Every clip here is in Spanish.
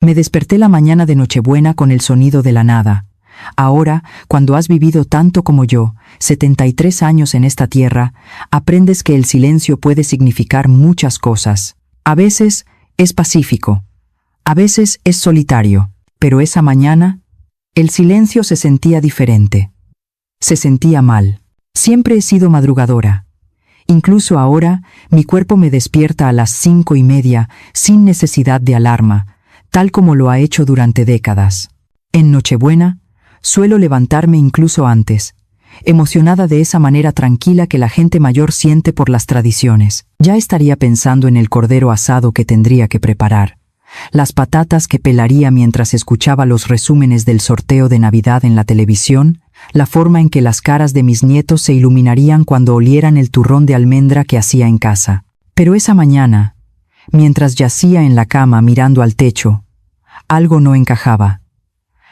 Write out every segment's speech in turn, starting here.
Me desperté la mañana de Nochebuena con el sonido de la nada. Ahora, cuando has vivido tanto como yo, 73 años en esta tierra, aprendes que el silencio puede significar muchas cosas. A veces es pacífico, a veces es solitario, pero esa mañana, el silencio se sentía diferente. Se sentía mal. Siempre he sido madrugadora. Incluso ahora, mi cuerpo me despierta a las 5:30 sin necesidad de alarma, tal como lo ha hecho durante décadas. En Nochebuena, suelo levantarme incluso antes, emocionada de esa manera tranquila que la gente mayor siente por las tradiciones. Ya estaría pensando en el cordero asado que tendría que preparar, las patatas que pelaría mientras escuchaba los resúmenes del sorteo de Navidad en la televisión, la forma en que las caras de mis nietos se iluminarían cuando olieran el turrón de almendra que hacía en casa. Pero esa mañana, mientras yacía en la cama mirando al techo, algo no encajaba.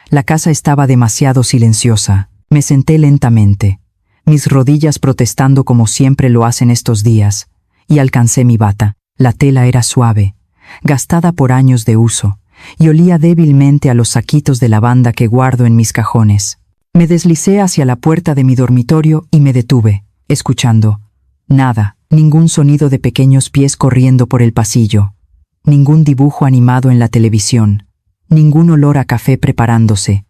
La casa estaba demasiado silenciosa. Me senté lentamente, mis rodillas protestando como siempre lo hacen estos días, y alcancé mi bata. La tela era suave, gastada por años de uso, y olía débilmente a los saquitos de lavanda que guardo en mis cajones. Me deslicé hacia la puerta de mi dormitorio y me detuve, escuchando. Nada, ningún sonido de pequeños pies corriendo por el pasillo, ningún dibujo animado en la televisión, ningún olor a café preparándose,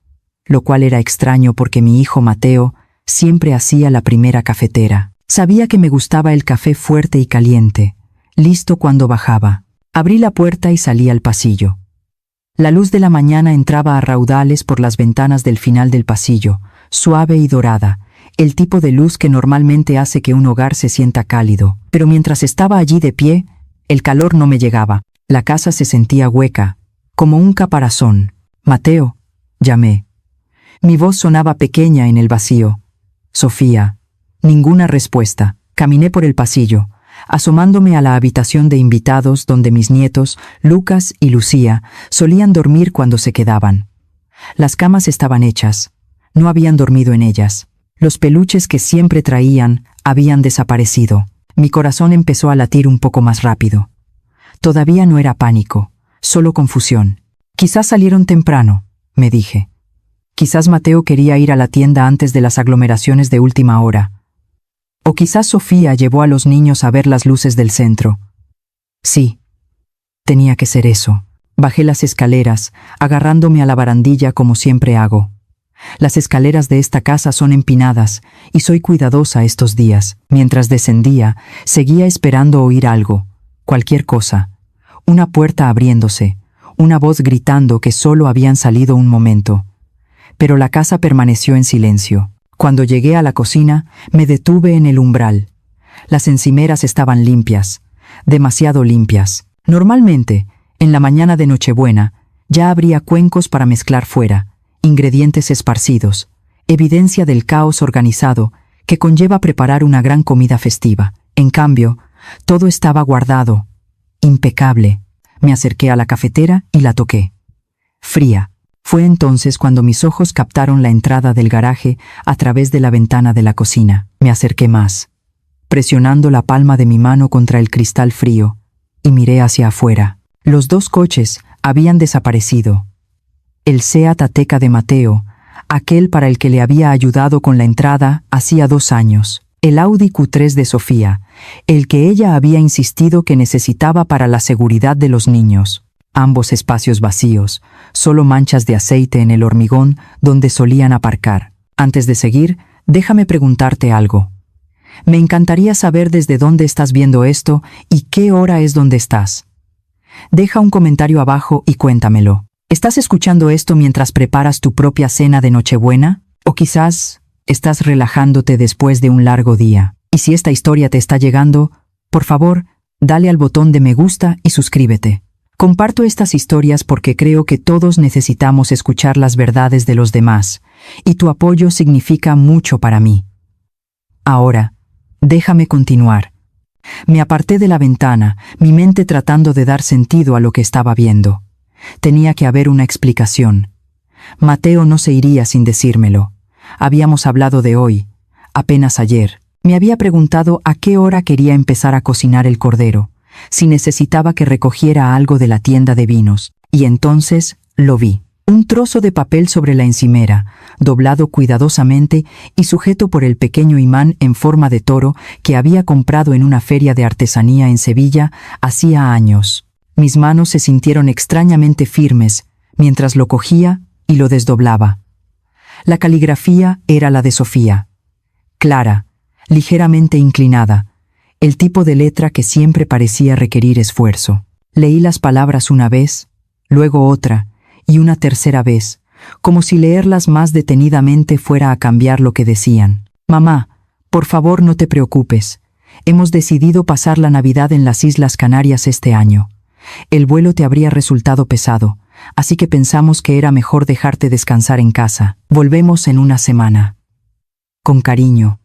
lo cual era extraño porque mi hijo Mateo siempre hacía la primera cafetera. Sabía que me gustaba el café fuerte y caliente, listo cuando bajaba. Abrí la puerta y salí al pasillo. La luz de la mañana entraba a raudales por las ventanas del final del pasillo, suave y dorada, el tipo de luz que normalmente hace que un hogar se sienta cálido. Pero mientras estaba allí de pie, el calor no me llegaba. La casa se sentía hueca, como un caparazón. «Mateo», llamé. Mi voz sonaba pequeña en el vacío. «Sofía». Ninguna respuesta. Caminé por el pasillo, asomándome a la habitación de invitados donde mis nietos, Lucas y Lucía, solían dormir cuando se quedaban. Las camas estaban hechas. No habían dormido en ellas. Los peluches que siempre traían habían desaparecido. Mi corazón empezó a latir un poco más rápido. Todavía no era pánico, solo confusión. «Quizás salieron temprano», me dije. Quizás Mateo quería ir a la tienda antes de las aglomeraciones de última hora. O quizás Sofía llevó a los niños a ver las luces del centro. Sí, tenía que ser eso. Bajé las escaleras, agarrándome a la barandilla como siempre hago. Las escaleras de esta casa son empinadas y soy cuidadosa estos días. Mientras descendía, seguía esperando oír algo, cualquier cosa. Una puerta abriéndose, una voz gritando que solo habían salido un momento. Pero la casa permaneció en silencio. Cuando llegué a la cocina, me detuve en el umbral. Las encimeras estaban limpias, demasiado limpias. Normalmente, en la mañana de Nochebuena, ya habría cuencos para mezclar fuera, ingredientes esparcidos, evidencia del caos organizado que conlleva preparar una gran comida festiva. En cambio, todo estaba guardado, impecable. Me acerqué a la cafetera y la toqué. Fría. Fue entonces cuando mis ojos captaron la entrada del garaje a través de la ventana de la cocina. Me acerqué más, presionando la palma de mi mano contra el cristal frío, y miré hacia afuera. Los dos coches habían desaparecido. El Seat Ateca de Mateo, aquel para el que le había ayudado con la entrada hacía 2 años. El Audi Q3 de Sofía, el que ella había insistido que necesitaba para la seguridad de los niños. Ambos espacios vacíos, solo manchas de aceite en el hormigón donde solían aparcar. Antes de seguir, déjame preguntarte algo. Me encantaría saber desde dónde estás viendo esto y qué hora es donde estás. Deja un comentario abajo y cuéntamelo. ¿Estás escuchando esto mientras preparas tu propia cena de Nochebuena? ¿O quizás estás relajándote después de un largo día? Y si esta historia te está llegando, por favor, dale al botón de me gusta y suscríbete. Comparto estas historias porque creo que todos necesitamos escuchar las verdades de los demás, y tu apoyo significa mucho para mí. Ahora, déjame continuar. Me aparté de la ventana, mi mente tratando de dar sentido a lo que estaba viendo. Tenía que haber una explicación. Mateo no se iría sin decírmelo. Habíamos hablado de hoy, apenas ayer. Me había preguntado a qué hora quería empezar a cocinar el cordero, si necesitaba que recogiera algo de la tienda de vinos. Y entonces lo vi. Un trozo de papel sobre la encimera, doblado cuidadosamente y sujeto por el pequeño imán en forma de toro que había comprado en una feria de artesanía en Sevilla hacía años. Mis manos se sintieron extrañamente firmes mientras lo cogía y lo desdoblaba. La caligrafía era la de Sofía. Clara, ligeramente inclinada, el tipo de letra que siempre parecía requerir esfuerzo. Leí las palabras una vez, luego otra, y una tercera vez, como si leerlas más detenidamente fuera a cambiar lo que decían. Mamá, por favor no te preocupes. Hemos decidido pasar la Navidad en las Islas Canarias este año. El vuelo te habría resultado pesado, así que pensamos que era mejor dejarte descansar en casa. Volvemos en una semana. Con cariño,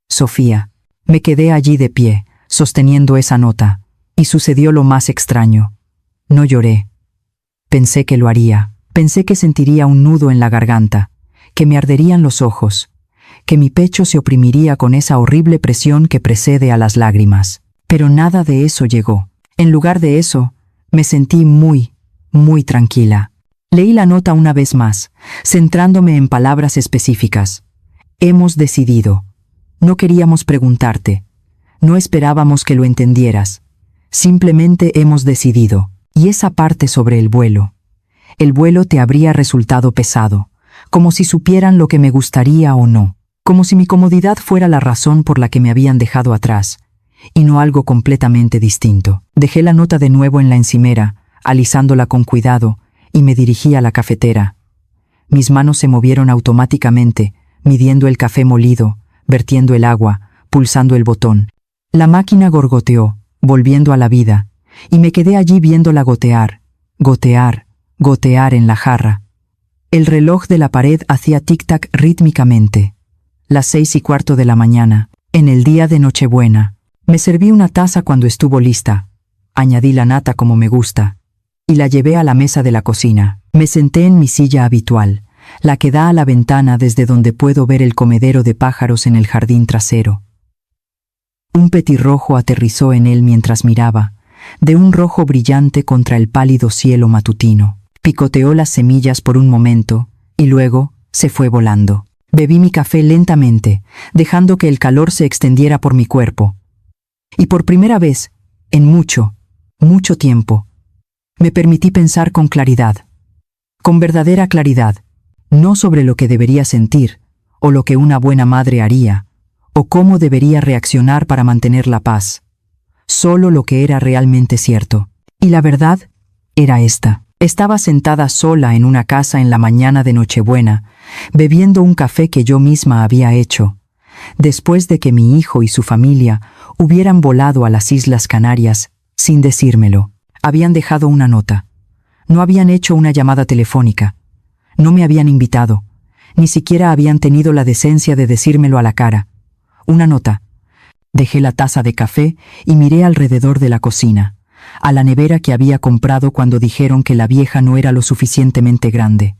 Sofía. Me quedé allí de pie, sosteniendo esa nota, y sucedió lo más extraño. No lloré. Pensé que lo haría. Pensé que sentiría un nudo en la garganta, que me arderían los ojos, que mi pecho se oprimiría con esa horrible presión que precede a las lágrimas. Pero nada de eso llegó. En lugar de eso, me sentí muy tranquila. Leí la nota una vez más, centrándome en palabras específicas. Hemos decidido. No queríamos preguntarte. No esperábamos que lo entendieras. Simplemente hemos decidido. Y esa parte sobre el vuelo. El vuelo te habría resultado pesado, como si supieran lo que me gustaría o no, como si mi comodidad fuera la razón por la que me habían dejado atrás, y no algo completamente distinto. Dejé la nota de nuevo en la encimera, alisándola con cuidado, y me dirigí a la cafetera. Mis manos se movieron automáticamente, midiendo el café molido, vertiendo el agua, pulsando el botón. La máquina gorgoteó, volviendo a la vida, y me quedé allí viéndola gotear en la jarra. El reloj de la pared hacía tic-tac rítmicamente. Las 6:15 de la mañana, en el día de Nochebuena. Me serví una taza cuando estuvo lista. Añadí la nata como me gusta. Y la llevé a la mesa de la cocina. Me senté en mi silla habitual, la que da a la ventana desde donde puedo ver el comedero de pájaros en el jardín trasero. Un petirrojo aterrizó en él mientras miraba, de un rojo brillante contra el pálido cielo matutino. Picoteó las semillas por un momento, y luego se fue volando. Bebí mi café lentamente, dejando que el calor se extendiera por mi cuerpo. Y por primera vez, en mucho tiempo, me permití pensar con claridad. Con verdadera claridad, no sobre lo que debería sentir, o lo que una buena madre haría, o cómo debería reaccionar para mantener la paz. Solo lo que era realmente cierto. Y la verdad era esta. Estaba sentada sola en una casa en la mañana de Nochebuena, bebiendo un café que yo misma había hecho, después de que mi hijo y su familia hubieran volado a las Islas Canarias sin decírmelo. Habían dejado una nota. No habían hecho una llamada telefónica. No me habían invitado. Ni siquiera habían tenido la decencia de decírmelo a la cara. Una nota. Dejé la taza de café y miré alrededor de la cocina, a la nevera que había comprado cuando dijeron que la vieja no era lo suficientemente grande,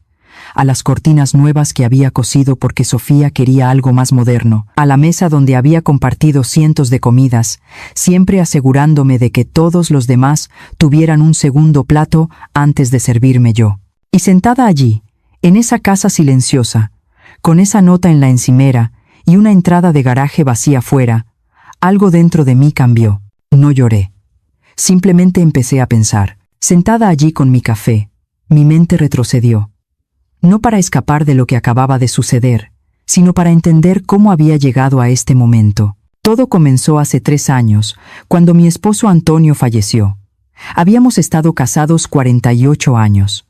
a las cortinas nuevas que había cosido porque Sofía quería algo más moderno, a la mesa donde había compartido cientos de comidas, siempre asegurándome de que todos los demás tuvieran un segundo plato antes de servirme yo. Y sentada allí, en esa casa silenciosa, con esa nota en la encimera y una entrada de garaje vacía fuera, algo dentro de mí cambió. No lloré. Simplemente empecé a pensar. Sentada allí con mi café, mi mente retrocedió. No para escapar de lo que acababa de suceder, sino para entender cómo había llegado a este momento. Todo comenzó hace 3 años, cuando mi esposo Antonio falleció. Habíamos estado casados 48 años.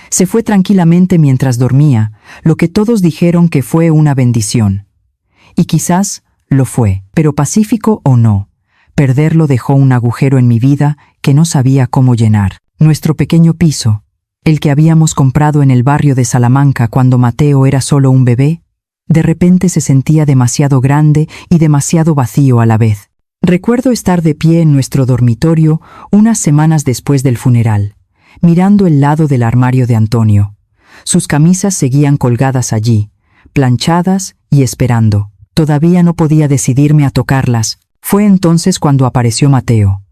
Se fue tranquilamente mientras dormía, lo que todos dijeron que fue una bendición. Y quizás lo fue, pero pacífico o no, perderlo dejó un agujero en mi vida que no sabía cómo llenar. Nuestro pequeño piso, el que habíamos comprado en el barrio de Salamanca cuando Mateo era solo un bebé, de repente se sentía demasiado grande y demasiado vacío a la vez. Recuerdo estar de pie en nuestro dormitorio unas semanas después del funeral, mirando el lado del armario de Antonio. Sus camisas seguían colgadas allí, planchadas y esperando. Todavía no podía decidirme a tocarlas. Fue entonces cuando apareció Mateo.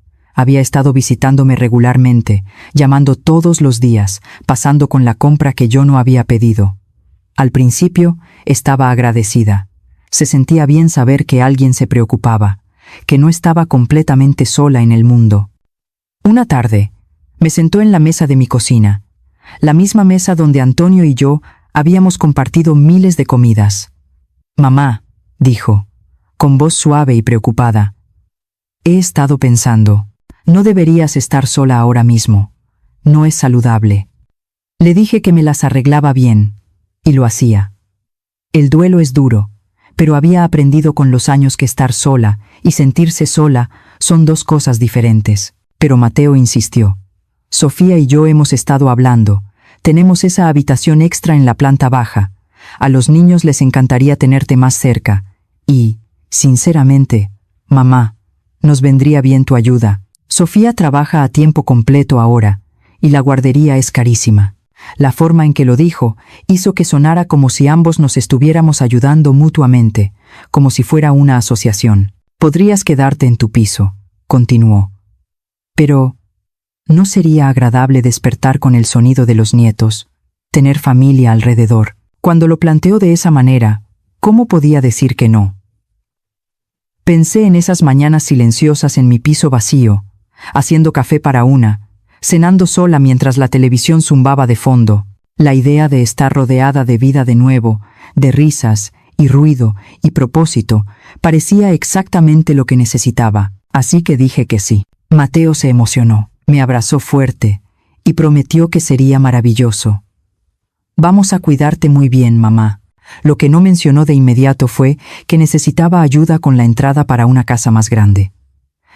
Había estado visitándome regularmente, llamando todos los días, pasando con la compra que yo no había pedido. Al principio, estaba agradecida. Se sentía bien saber que alguien se preocupaba, que no estaba completamente sola en el mundo. Una tarde, me sentó en la mesa de mi cocina, la misma mesa donde Antonio y yo habíamos compartido miles de comidas. «Mamá», dijo, con voz suave y preocupada, «he estado pensando, no deberías estar sola ahora mismo. No es saludable». Le dije que me las arreglaba bien, y lo hacía. El duelo es duro, pero había aprendido con los años que estar sola y sentirse sola son dos cosas diferentes. Pero Mateo insistió. «Sofía y yo hemos estado hablando. Tenemos esa habitación extra en la planta baja. A los niños les encantaría tenerte más cerca. Y, sinceramente, mamá, nos vendría bien tu ayuda. Sofía trabaja a tiempo completo ahora, y la guardería es carísima». La forma en que lo dijo hizo que sonara como si ambos nos estuviéramos ayudando mutuamente, como si fuera una asociación. «Podrías quedarte en tu piso», continuó. «Pero, ¿no sería agradable despertar con el sonido de los nietos, tener familia alrededor?» Cuando lo planteó de esa manera, ¿cómo podía decir que no? Pensé en esas mañanas silenciosas en mi piso vacío, haciendo café para una, cenando sola mientras la televisión zumbaba de fondo. La idea de estar rodeada de vida de nuevo, de risas y ruido y propósito, parecía exactamente lo que necesitaba, así que dije que sí. Mateo se emocionó, me abrazó fuerte y prometió que sería maravilloso. «Vamos a cuidarte muy bien, mamá». Lo que no mencionó de inmediato fue que necesitaba ayuda con la entrada para una casa más grande.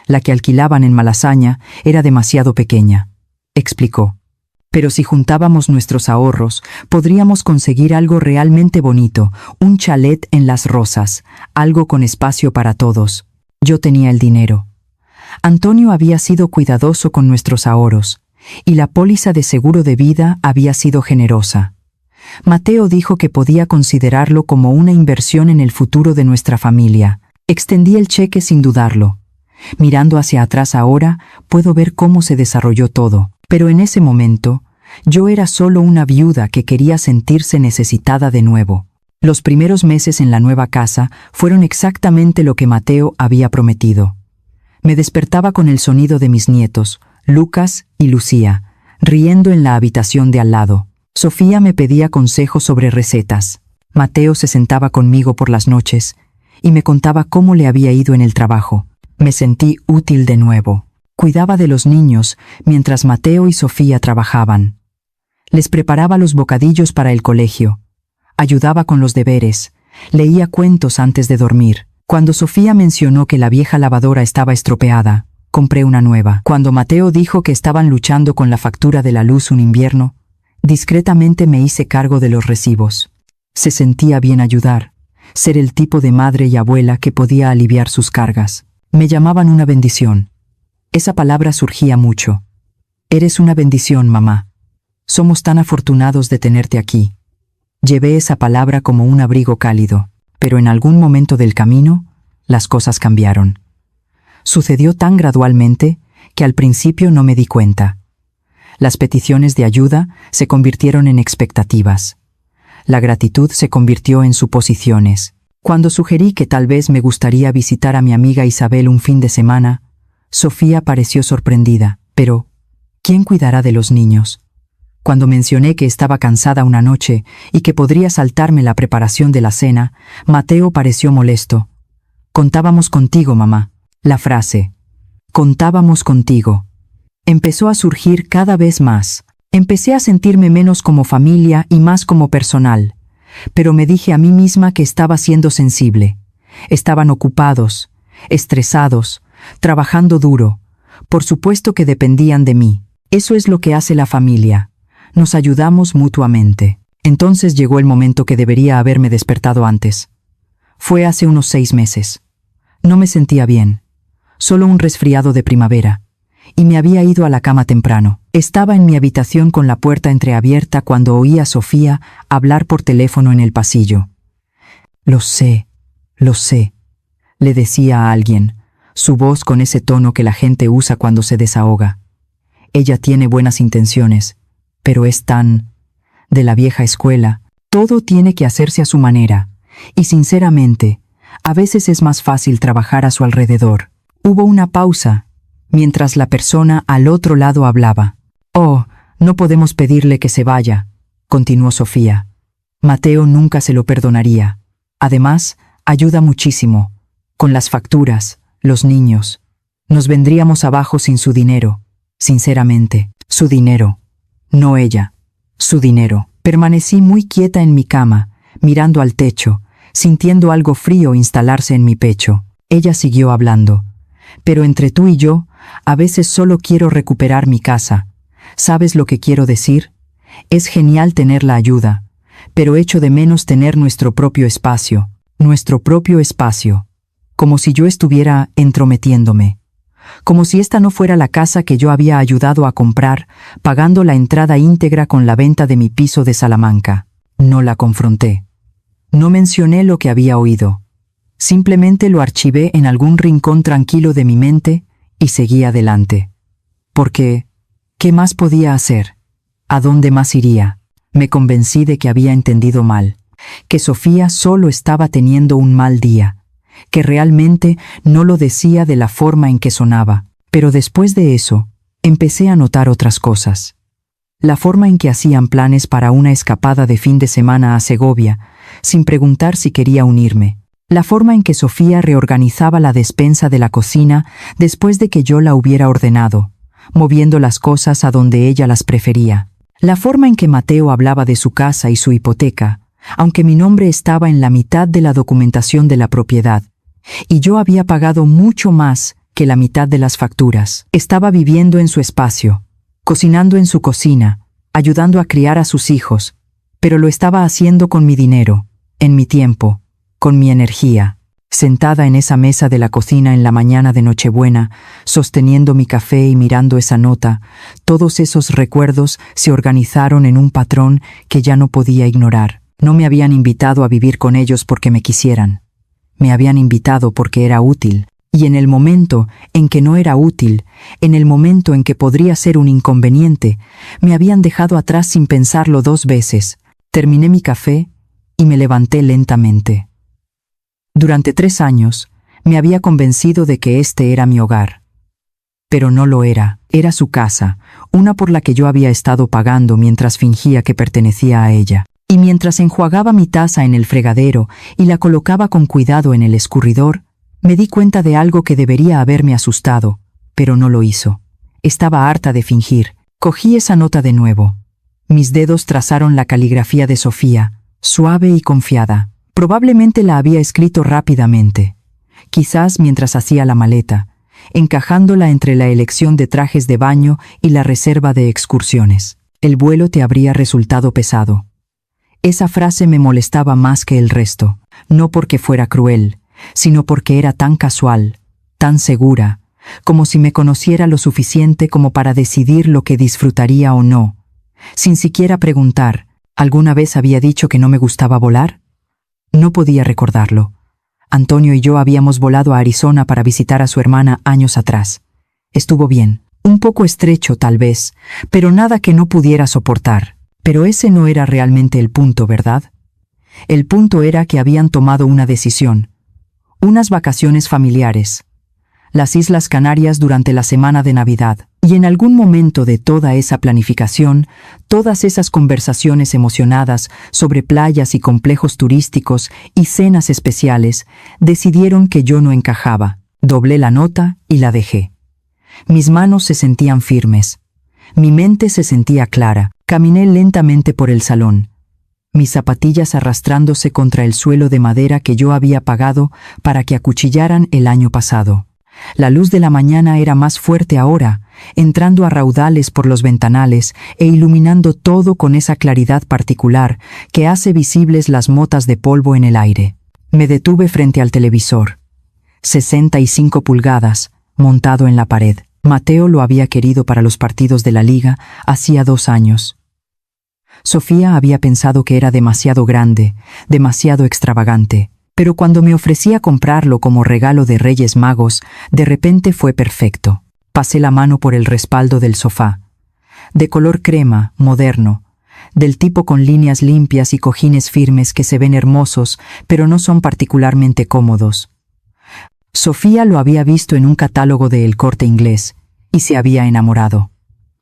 La que alquilaban en Malasaña era demasiado pequeña, explicó. Pero si juntábamos nuestros ahorros, podríamos conseguir algo realmente bonito, un chalet en Las Rosas, algo con espacio para todos. Yo tenía el dinero. Antonio había sido cuidadoso con nuestros ahorros, y la póliza de seguro de vida había sido generosa. Mateo dijo que podía considerarlo como una inversión en el futuro de nuestra familia. Extendí el cheque sin dudarlo. Mirando hacia atrás ahora, puedo ver cómo se desarrolló todo. Pero en ese momento, yo era solo una viuda que quería sentirse necesitada de nuevo. Los primeros meses en la nueva casa fueron exactamente lo que Mateo había prometido. Me despertaba con el sonido de mis nietos, Lucas y Lucía, riendo en la habitación de al lado. Sofía me pedía consejos sobre recetas. Mateo se sentaba conmigo por las noches y me contaba cómo le había ido en el trabajo. Me sentí útil de nuevo. Cuidaba de los niños mientras Mateo y Sofía trabajaban. Les preparaba los bocadillos para el colegio. Ayudaba con los deberes. Leía cuentos antes de dormir. Cuando Sofía mencionó que la vieja lavadora estaba estropeada, compré una nueva. Cuando Mateo dijo que estaban luchando con la factura de la luz un invierno, discretamente me hice cargo de los recibos. Se sentía bien ayudar, ser el tipo de madre y abuela que podía aliviar sus cargas. Me llamaban una bendición. Esa palabra surgía mucho. «Eres una bendición, mamá. Somos tan afortunados de tenerte aquí». Llevé esa palabra como un abrigo cálido, pero en algún momento del camino, las cosas cambiaron. Sucedió tan gradualmente que al principio no me di cuenta. Las peticiones de ayuda se convirtieron en expectativas. La gratitud se convirtió en suposiciones. Cuando sugerí que tal vez me gustaría visitar a mi amiga Isabel un fin de semana, Sofía pareció sorprendida. «Pero, ¿quién cuidará de los niños?». Cuando mencioné que estaba cansada una noche y que podría saltarme la preparación de la cena, Mateo pareció molesto. «Contábamos contigo, mamá». La frase, «contábamos contigo», empezó a surgir cada vez más. Empecé a sentirme menos como familia y más como personal, pero me dije a mí misma que estaba siendo sensible. Estaban ocupados, estresados, trabajando duro. Por supuesto que dependían de mí. Eso es lo que hace la familia. Nos ayudamos mutuamente. Entonces llegó el momento que debería haberme despertado antes. Fue hace unos 6 meses. No me sentía bien. Solo un resfriado de primavera. Y me había ido a la cama temprano. Estaba en mi habitación con la puerta entreabierta cuando oí a Sofía hablar por teléfono en el pasillo. Lo sé, le decía a alguien. su voz con ese tono que la gente usa cuando se desahoga. Ella tiene buenas intenciones, pero es tan de la vieja escuela. Todo tiene que hacerse a su manera, y sinceramente, a veces es más fácil trabajar a su alrededor. Hubo una pausa, mientras la persona al otro lado hablaba. «Oh, no podemos pedirle que se vaya», continuó Sofía. «Mateo nunca se lo perdonaría. Además, ayuda muchísimo. Con las facturas, los niños. Nos vendríamos abajo sin su dinero. Sinceramente, su dinero. No ella. Su dinero». Permanecí muy quieta en mi cama, mirando al techo, sintiendo algo frío instalarse en mi pecho. Ella siguió hablando. «Pero entre tú y yo, a veces solo quiero recuperar mi casa. ¿Sabes lo que quiero decir? Es genial tener la ayuda, pero echo de menos tener nuestro propio espacio. Nuestro propio espacio. Como si yo estuviera entrometiéndome. Como si esta no fuera la casa que yo había ayudado a comprar, pagando la entrada íntegra con la venta de mi piso de Salamanca». No la confronté. No mencioné lo que había oído. Simplemente lo archivé en algún rincón tranquilo de mi mente y seguí adelante. Porque, ¿qué más podía hacer? ¿A dónde más iría? Me convencí de que había entendido mal, que Sofía solo estaba teniendo un mal día, que realmente no lo decía de la forma en que sonaba. Pero después de eso, empecé a notar otras cosas. La forma en que hacían planes para una escapada de fin de semana a Segovia, sin preguntar si quería unirme. La forma en que Sofía reorganizaba la despensa de la cocina después de que yo la hubiera ordenado, moviendo las cosas a donde ella las prefería. La forma en que Mateo hablaba de su casa y su hipoteca, aunque mi nombre estaba en la mitad de la documentación de la propiedad, y yo había pagado mucho más que la mitad de las facturas. Estaba viviendo en su espacio, cocinando en su cocina, ayudando a criar a sus hijos, pero lo estaba haciendo con mi dinero, en mi tiempo, con mi energía. Sentada en esa mesa de la cocina en la mañana de Nochebuena, sosteniendo mi café y mirando esa nota, todos esos recuerdos se organizaron en un patrón que ya no podía ignorar. No me habían invitado a vivir con ellos porque me quisieran. Me habían invitado porque era útil, y en el momento en que no era útil, en el momento en que podría ser un inconveniente, me habían dejado atrás sin pensarlo 2 veces. Terminé mi café y me levanté lentamente. Durante 3 años, me había convencido de que este era mi hogar. Pero no lo era. Era su casa, una por la que yo había estado pagando mientras fingía que pertenecía a ella. Y mientras enjuagaba mi taza en el fregadero y la colocaba con cuidado en el escurridor, me di cuenta de algo que debería haberme asustado, pero no lo hizo. Estaba harta de fingir. Cogí esa nota de nuevo. Mis dedos trazaron la caligrafía de Sofía, suave y confiada. Probablemente la había escrito rápidamente, quizás mientras hacía la maleta, encajándola entre la elección de trajes de baño y la reserva de excursiones. El vuelo te habría resultado pesado. Esa frase me molestaba más que el resto, no porque fuera cruel, sino porque era tan casual, tan segura, como si me conociera lo suficiente como para decidir lo que disfrutaría o no. Sin siquiera preguntar, ¿alguna vez había dicho que no me gustaba volar? No podía recordarlo. Antonio y yo habíamos volado a Arizona para visitar a su hermana años atrás. Estuvo bien, un poco estrecho tal vez, pero nada que no pudiera soportar. Pero ese no era realmente el punto, ¿verdad? El punto era que habían tomado una decisión. Unas vacaciones familiares. Las Islas Canarias durante la semana de Navidad. Y en algún momento de toda esa planificación, todas esas conversaciones emocionadas sobre playas y complejos turísticos y cenas especiales, decidieron que yo no encajaba. Doblé la nota y la dejé. Mis manos se sentían firmes. Mi mente se sentía clara. Caminé lentamente por el salón, mis zapatillas arrastrándose contra el suelo de madera que yo había pagado para que acuchillaran el año pasado. La luz de la mañana era más fuerte ahora, entrando a raudales por los ventanales e iluminando todo con esa claridad particular que hace visibles las motas de polvo en el aire. Me detuve frente al televisor. 65 pulgadas, montado en la pared. Mateo lo había querido para los partidos de la liga hacía 2 años. Sofía había pensado que era demasiado grande, demasiado extravagante, Pero cuando me ofrecía comprarlo como regalo de Reyes Magos, de repente fue perfecto. Pasé la mano por el respaldo del sofá. De color crema, moderno, del tipo con líneas limpias y cojines firmes que se ven hermosos, pero no son particularmente cómodos. Sofía lo había visto en un catálogo de El Corte Inglés y se había enamorado.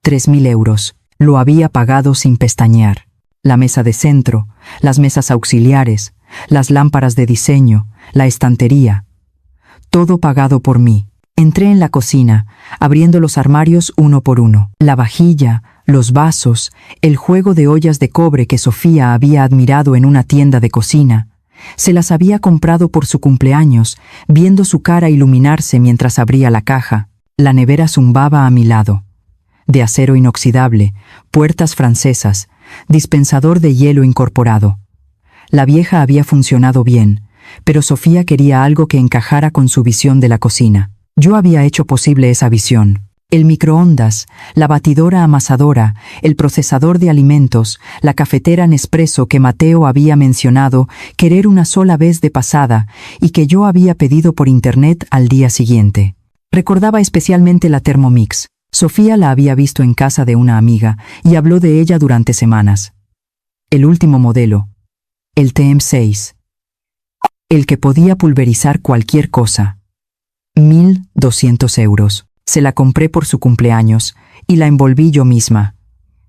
3.000 euros. Lo había pagado sin pestañear. La mesa de centro, las mesas auxiliares, las lámparas de diseño, la estantería. Todo pagado por mí. Entré en la cocina, abriendo los armarios uno por uno. La vajilla, los vasos, el juego de ollas de cobre que Sofía había admirado en una tienda de cocina. Se las había comprado por su cumpleaños, viendo su cara iluminarse mientras abría la caja. La nevera zumbaba a mi lado. De acero inoxidable, puertas francesas, dispensador de hielo incorporado. La vieja había funcionado bien, pero Sofía quería algo que encajara con su visión de la cocina. Yo había hecho posible esa visión. El microondas, la batidora amasadora, el procesador de alimentos, la cafetera Nespresso que Mateo había mencionado querer una sola vez de pasada y que yo había pedido por internet al día siguiente. Recordaba especialmente la Thermomix. Sofía la había visto en casa de una amiga y habló de ella durante semanas. El último modelo, el TM6. El que podía pulverizar cualquier cosa. 1.200 euros. Se la compré por su cumpleaños y la envolví yo misma,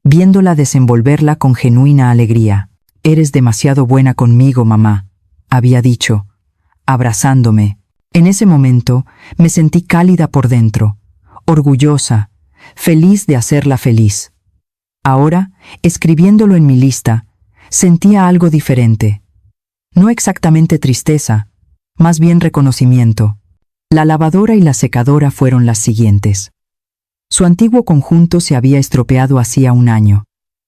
viéndola desenvolverla con genuina alegría. «Eres demasiado buena conmigo, mamá», había dicho, abrazándome. En ese momento me sentí cálida por dentro, orgullosa, feliz de hacerla feliz. Ahora, escribiéndolo en mi lista, sentía algo diferente. No exactamente tristeza, más bien reconocimiento. La lavadora y la secadora fueron las siguientes. Su antiguo conjunto se había estropeado hacía un año,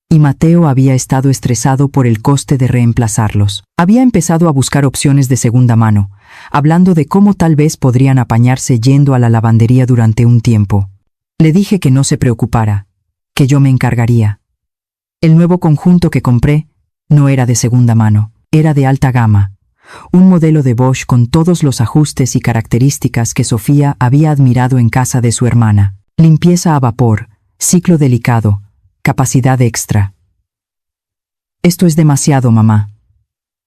y Mateo había estado estresado por el coste de reemplazarlos. Había empezado a buscar opciones de segunda mano, hablando de cómo tal vez podrían apañarse yendo a la lavandería durante un tiempo. Le dije que no se preocupara, que yo me encargaría. El nuevo conjunto que compré no era de segunda mano, era de alta gama. Un modelo de Bosch con todos los ajustes y características que Sofía había admirado en casa de su hermana. Limpieza a vapor, ciclo delicado, capacidad extra. «Esto es demasiado, mamá»,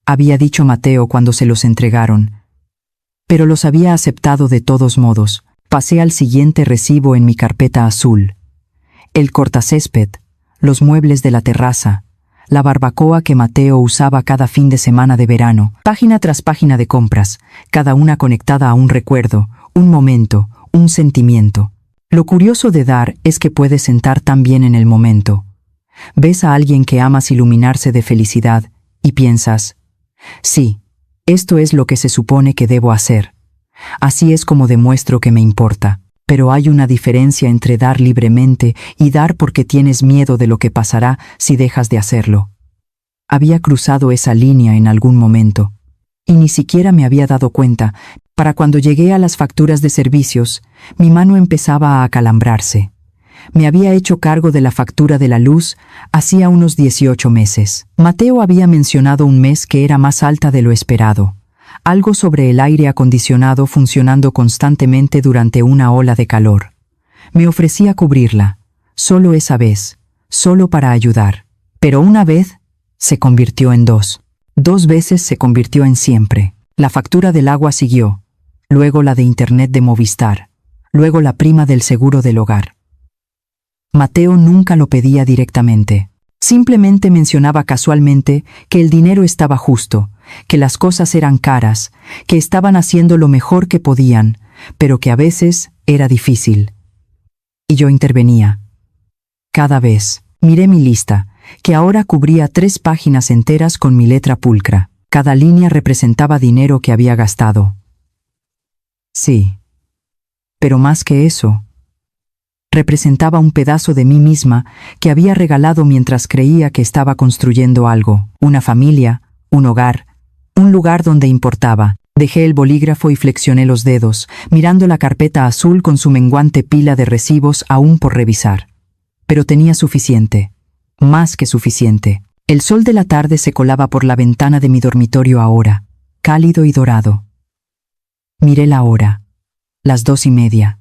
había dicho Mateo cuando se los entregaron. Pero los había aceptado de todos modos. Pasé al siguiente recibo en mi carpeta azul. El cortacésped, los muebles de la terraza, la barbacoa que Mateo usaba cada fin de semana de verano, página tras página de compras, cada una conectada a un recuerdo, un momento, un sentimiento. Lo curioso de dar es que puedes sentar tan bien en el momento. Ves a alguien que amas iluminarse de felicidad y piensas, sí, esto es lo que se supone que debo hacer. Así es como demuestro que me importa. Pero hay una diferencia entre dar libremente y dar porque tienes miedo de lo que pasará si dejas de hacerlo. Había cruzado esa línea en algún momento, y ni siquiera me había dado cuenta. Para cuando llegué a las facturas de servicios, mi mano empezaba a acalambrarse. Me había hecho cargo de la factura de la luz hacía unos 18 meses. Mateo había mencionado un mes que era más alta de lo esperado. Algo sobre el aire acondicionado funcionando constantemente durante una ola de calor. Me ofrecí a cubrirla, solo esa vez, solo para ayudar. Pero una vez se convirtió en dos. 2 veces se convirtió en siempre. La factura del agua siguió, luego la de internet de Movistar, luego la prima del seguro del hogar. Mateo nunca lo pedía directamente. Simplemente mencionaba casualmente que el dinero estaba justo, que las cosas eran caras, que estaban haciendo lo mejor que podían, pero que a veces era difícil. Y yo intervenía. Cada vez. Miré mi lista, que ahora cubría 3 páginas enteras con mi letra pulcra. Cada línea representaba dinero que había gastado. Sí. Pero más que eso, representaba un pedazo de mí misma que había regalado mientras creía que estaba construyendo algo, una familia, un hogar, un lugar donde importaba. Dejé el bolígrafo y flexioné los dedos, mirando la carpeta azul con su menguante pila de recibos aún por revisar. Pero tenía suficiente, más que suficiente. El sol de la tarde se colaba por la ventana de mi dormitorio ahora, cálido y dorado. Miré la hora. Las 2:30.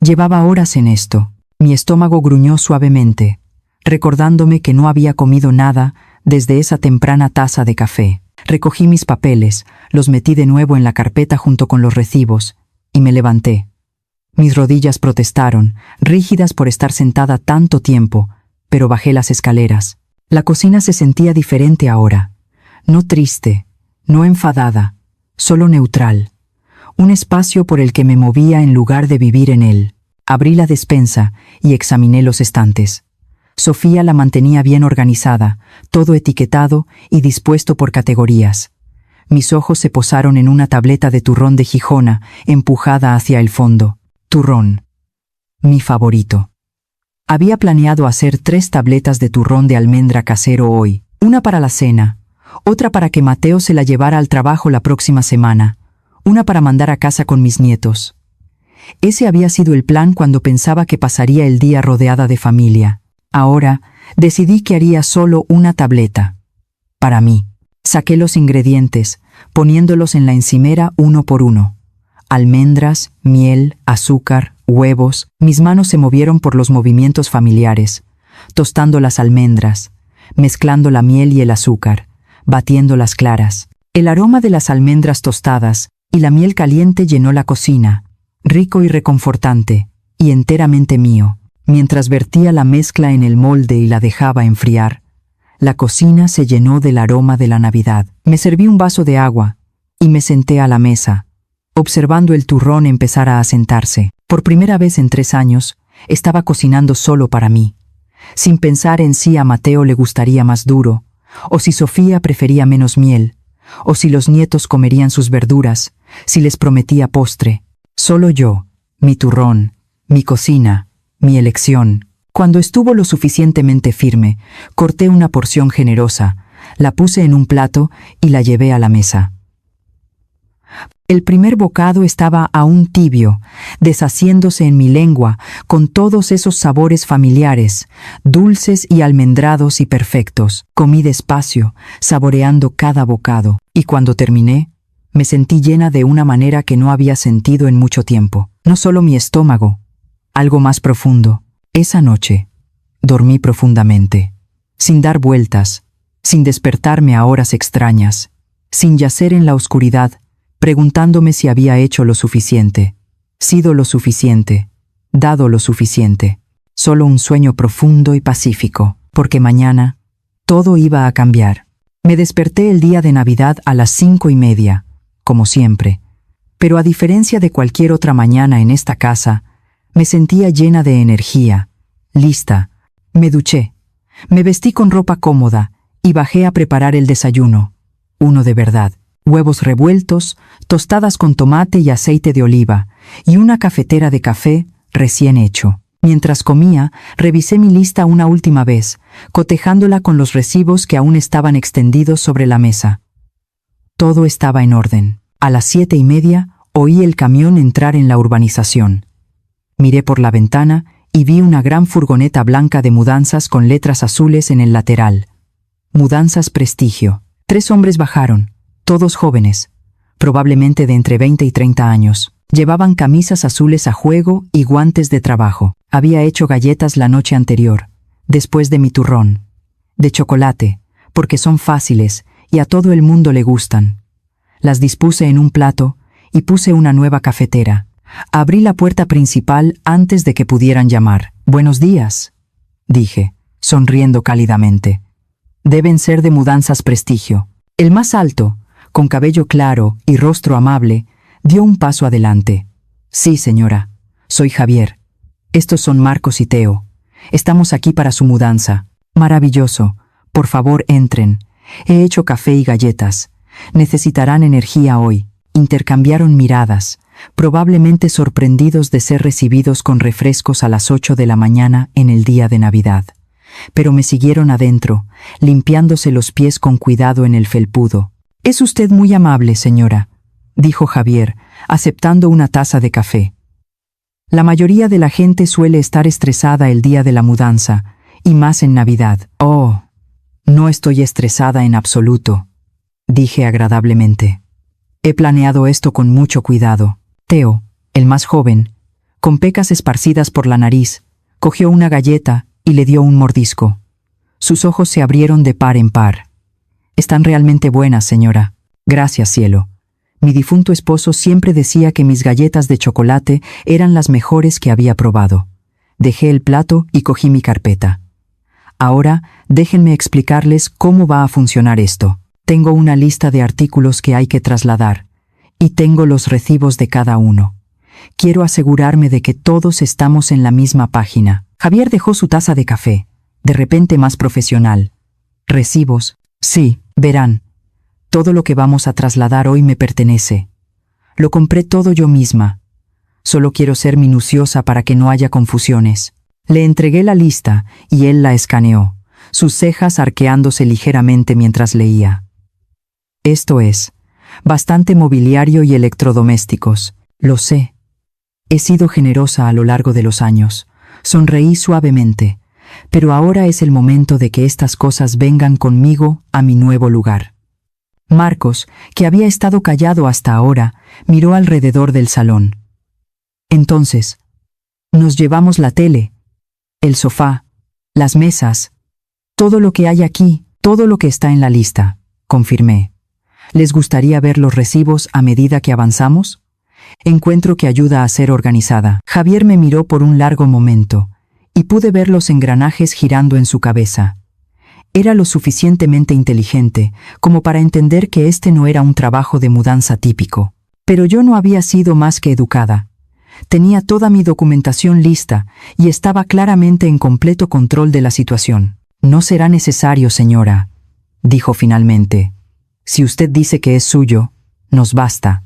Llevaba horas en esto. Mi estómago gruñó suavemente, recordándome que no había comido nada desde esa temprana taza de café. Recogí mis papeles, los metí de nuevo en la carpeta junto con los recibos, y me levanté. Mis rodillas protestaron, rígidas por estar sentada tanto tiempo, pero bajé las escaleras. La cocina se sentía diferente ahora. No triste, no enfadada, solo neutral. Un espacio por el que me movía en lugar de vivir en él. Abrí la despensa y examiné los estantes. Sofía la mantenía bien organizada, todo etiquetado y dispuesto por categorías. Mis ojos se posaron en una tableta de turrón de Gijona, empujada hacia el fondo. Turrón. Mi favorito. Había planeado hacer 3 tabletas de turrón de almendra casero hoy, una para la cena, otra para que Mateo se la llevara al trabajo la próxima semana, una para mandar a casa con mis nietos. Ese había sido el plan cuando pensaba que pasaría el día rodeada de familia. Ahora, decidí que haría solo una tableta. Para mí. Saqué los ingredientes, poniéndolos en la encimera uno por uno. Almendras, miel, azúcar, huevos. Mis manos se movieron por los movimientos familiares, tostando las almendras, mezclando la miel y el azúcar, batiendo las claras. El aroma de las almendras tostadas y la miel caliente llenó la cocina, rico y reconfortante, y enteramente mío. Mientras vertía la mezcla en el molde y la dejaba enfriar, la cocina se llenó del aroma de la Navidad. Me serví un vaso de agua y me senté a la mesa, observando el turrón empezar a asentarse. Por primera vez en 3 años, estaba cocinando solo para mí, sin pensar en si a Mateo le gustaría más duro, o si Sofía prefería menos miel, o si los nietos comerían sus verduras, si les prometía postre. Solo yo, mi turrón, mi cocina, mi elección. Cuando estuvo lo suficientemente firme, corté una porción generosa, la puse en un plato y la llevé a la mesa. El primer bocado estaba aún tibio, deshaciéndose en mi lengua con todos esos sabores familiares, dulces y almendrados y perfectos. Comí despacio, saboreando cada bocado, y cuando terminé, me sentí llena de una manera que no había sentido en mucho tiempo. No solo mi estómago, algo más profundo. Esa noche, dormí profundamente, sin dar vueltas, sin despertarme a horas extrañas, sin yacer en la oscuridad, preguntándome si había hecho lo suficiente, sido lo suficiente, dado lo suficiente. Solo un sueño profundo y pacífico, porque mañana todo iba a cambiar. Me desperté el día de Navidad a las 5:30, como siempre, pero a diferencia de cualquier otra mañana en esta casa, me sentía llena de energía, lista. Me duché, me vestí con ropa cómoda y bajé a preparar el desayuno, uno de verdad. Huevos revueltos, tostadas con tomate y aceite de oliva, y una cafetera de café recién hecho. Mientras comía, revisé mi lista una última vez, cotejándola con los recibos que aún estaban extendidos sobre la mesa. Todo estaba en orden. A las 7:30 oí el camión entrar en la urbanización. Miré por la ventana y vi una gran furgoneta blanca de mudanzas con letras azules en el lateral. Mudanzas Prestigio. 3 hombres bajaron, todos jóvenes, probablemente de entre 20 y 30 años. Llevaban camisas azules a juego y guantes de trabajo. Había hecho galletas la noche anterior, después de mi turrón. De chocolate, porque son fáciles y a todo el mundo le gustan. Las dispuse en un plato y puse una nueva cafetera. Abrí la puerta principal antes de que pudieran llamar. «Buenos días», dije, sonriendo cálidamente. «Deben ser de Mudanzas Prestigio». El más alto, con cabello claro y rostro amable, dio un paso adelante. «Sí, señora. Soy Javier. Estos son Marcos y Teo. Estamos aquí para su mudanza». «Maravilloso. Por favor, entren. He hecho café y galletas. Necesitarán energía hoy». Intercambiaron miradas, probablemente sorprendidos de ser recibidos con refrescos a las 8 de la mañana en el día de Navidad. Pero me siguieron adentro, limpiándose los pies con cuidado en el felpudo. «Es usted muy amable, señora», dijo Javier, aceptando una taza de café. La mayoría de la gente suele estar estresada el día de la mudanza, y más en Navidad. «Oh, no estoy estresada en absoluto», dije agradablemente. He planeado esto con mucho cuidado. Teo, el más joven, con pecas esparcidas por la nariz, cogió una galleta y le dio un mordisco. Sus ojos se abrieron de par en par. Están realmente buenas, señora. Gracias, cielo. Mi difunto esposo siempre decía que mis galletas de chocolate eran las mejores que había probado. Dejé el plato y cogí mi carpeta. Ahora, déjenme explicarles cómo va a funcionar esto. Tengo una lista de artículos que hay que trasladar, y tengo los recibos de cada uno. Quiero asegurarme de que todos estamos en la misma página. Javier dejó su taza de café, de repente más profesional. Recibos. Sí, verán. Todo lo que vamos a trasladar hoy me pertenece. Lo compré todo yo misma. Solo quiero ser minuciosa para que no haya confusiones. Le entregué la lista y él la escaneó, sus cejas arqueándose ligeramente mientras leía. Esto es, bastante mobiliario y electrodomésticos. Lo sé. He sido generosa a lo largo de los años. Sonreí suavemente, pero ahora es el momento de que estas cosas vengan conmigo a mi nuevo lugar. Marcos, que había estado callado hasta ahora, miró alrededor del salón. Entonces, nos llevamos la tele, el sofá, las mesas, todo lo que hay aquí, todo lo que está en la lista, confirmé. ¿Les gustaría ver los recibos a medida que avanzamos? Encuentro que ayuda a ser organizada. Javier me miró por un largo momento, y pude ver los engranajes girando en su cabeza. Era lo suficientemente inteligente como para entender que este no era un trabajo de mudanza típico. Pero yo no había sido más que educada. Tenía toda mi documentación lista y estaba claramente en completo control de la situación. No será necesario, señora, dijo finalmente. Si usted dice que es suyo, nos basta.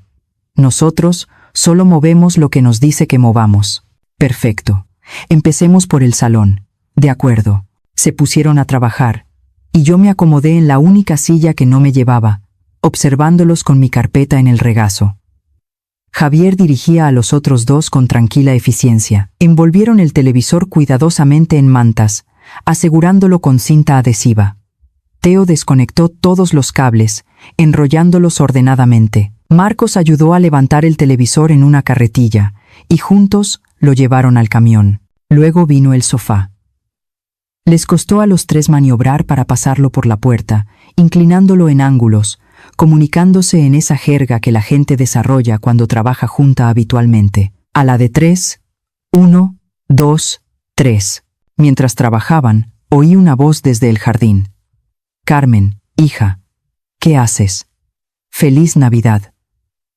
Nosotros solo movemos lo que nos dice que movamos. Perfecto. Empecemos por el salón. De acuerdo. Se pusieron a trabajar, y yo me acomodé en la única silla que no me llevaba, observándolos con mi carpeta en el regazo. Javier dirigía a los otros dos con tranquila eficiencia. Envolvieron el televisor cuidadosamente en mantas, asegurándolo con cinta adhesiva. Teo desconectó todos los cables, enrollándolos ordenadamente. Marcos ayudó a levantar el televisor en una carretilla, y juntos lo llevaron al camión. Luego vino el sofá. Les costó a los tres maniobrar para pasarlo por la puerta, inclinándolo en ángulos, comunicándose en esa jerga que la gente desarrolla cuando trabaja junta habitualmente. A la de 3, 1, 2, 3. Mientras trabajaban, oí una voz desde el jardín. Carmen, hija, ¿qué haces? Feliz Navidad.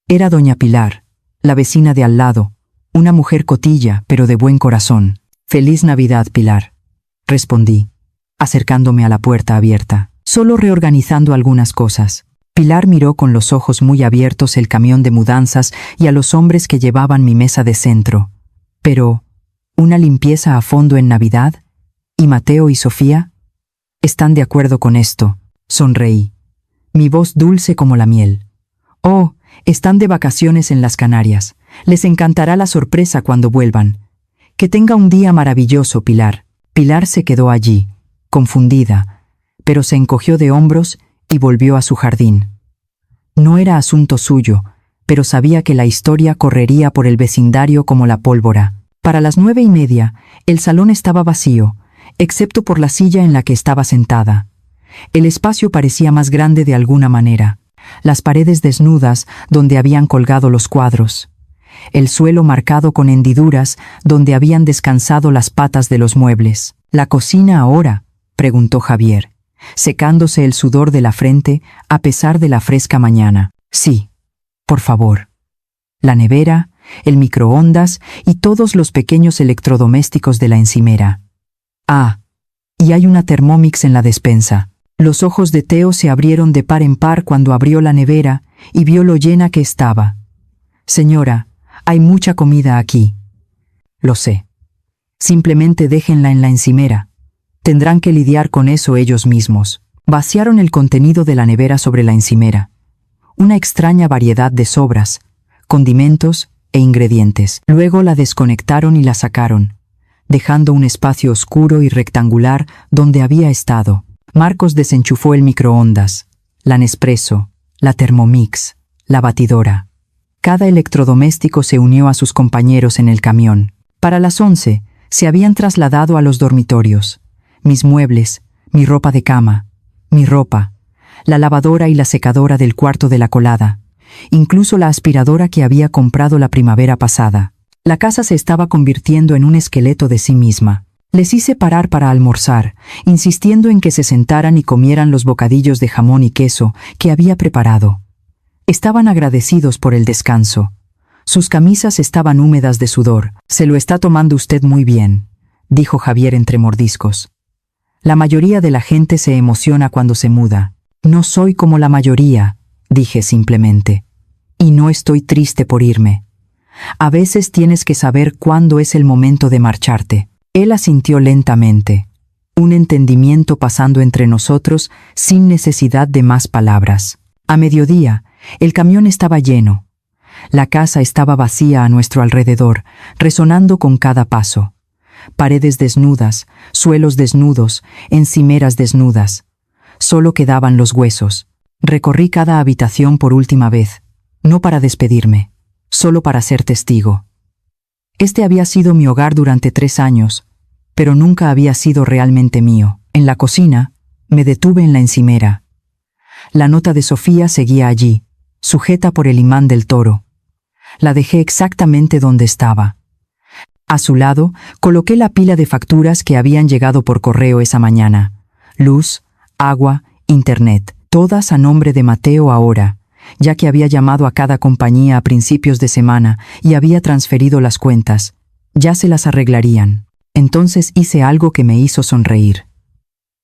Era doña Pilar, la vecina de al lado, una mujer cotilla, pero de buen corazón. Feliz Navidad, Pilar, respondí, acercándome a la puerta abierta, solo reorganizando algunas cosas. Pilar miró con los ojos muy abiertos el camión de mudanzas y a los hombres que llevaban mi mesa de centro. Pero, ¿una limpieza a fondo en Navidad? ¿Y Mateo y Sofía? ¿Están de acuerdo con esto? Sonreí, mi voz dulce como la miel. Oh, están de vacaciones en las Canarias. Les encantará la sorpresa cuando vuelvan. Que tenga un día maravilloso, Pilar. Pilar se quedó allí, confundida, pero se encogió de hombros y volvió a su jardín. No era asunto suyo, pero sabía que la historia correría por el vecindario como la pólvora. Para las 9:30, el salón estaba vacío, excepto por la silla en la que estaba sentada. El espacio parecía más grande de alguna manera. Las paredes desnudas donde habían colgado los cuadros. El suelo marcado con hendiduras donde habían descansado las patas de los muebles. ¿La cocina ahora?, preguntó Javier, secándose el sudor de la frente a pesar de la fresca mañana. Sí, por favor. La nevera, el microondas y todos los pequeños electrodomésticos de la encimera. Ah, y hay una Thermomix en la despensa. Los ojos de Teo se abrieron de par en par cuando abrió la nevera y vio lo llena que estaba. Señora, hay mucha comida aquí. Lo sé. Simplemente déjenla en la encimera. Tendrán que lidiar con eso ellos mismos. Vaciaron el contenido de la nevera sobre la encimera. Una extraña variedad de sobras, condimentos e ingredientes. Luego la desconectaron y la sacaron, dejando un espacio oscuro y rectangular donde había estado. Marcos desenchufó el microondas, la Nespresso, la Thermomix, la batidora. Cada electrodoméstico se unió a sus compañeros en el camión. Para las 11, se habían trasladado a los dormitorios. Mis muebles, mi ropa de cama, mi ropa, la lavadora y la secadora del cuarto de la colada, incluso la aspiradora que había comprado la primavera pasada. La casa se estaba convirtiendo en un esqueleto de sí misma. Les hice parar para almorzar, insistiendo en que se sentaran y comieran los bocadillos de jamón y queso que había preparado. Estaban agradecidos por el descanso. Sus camisas estaban húmedas de sudor. «Se lo está tomando usted muy bien», dijo Javier entre mordiscos. «La mayoría de la gente se emociona cuando se muda. No soy como la mayoría», dije simplemente. «Y no estoy triste por irme. A veces tienes que saber cuándo es el momento de marcharte». Él asintió lentamente, un entendimiento pasando entre nosotros sin necesidad de más palabras. A mediodía, el camión estaba lleno. La casa estaba vacía a nuestro alrededor, resonando con cada paso. Paredes desnudas, suelos desnudos, encimeras desnudas. Solo quedaban los huesos. Recorrí cada habitación por última vez, no para despedirme, solo para ser testigo. Este había sido mi hogar durante 3 años, pero nunca había sido realmente mío. En la cocina, me detuve en la encimera. La nota de Sofía seguía allí, sujeta por el imán del toro. La dejé exactamente donde estaba. A su lado, coloqué la pila de facturas que habían llegado por correo esa mañana. Luz, agua, internet, todas a nombre de Mateo ahora, ya que había llamado a cada compañía a principios de semana y había transferido las cuentas. Ya se las arreglarían. Entonces hice algo que me hizo sonreír.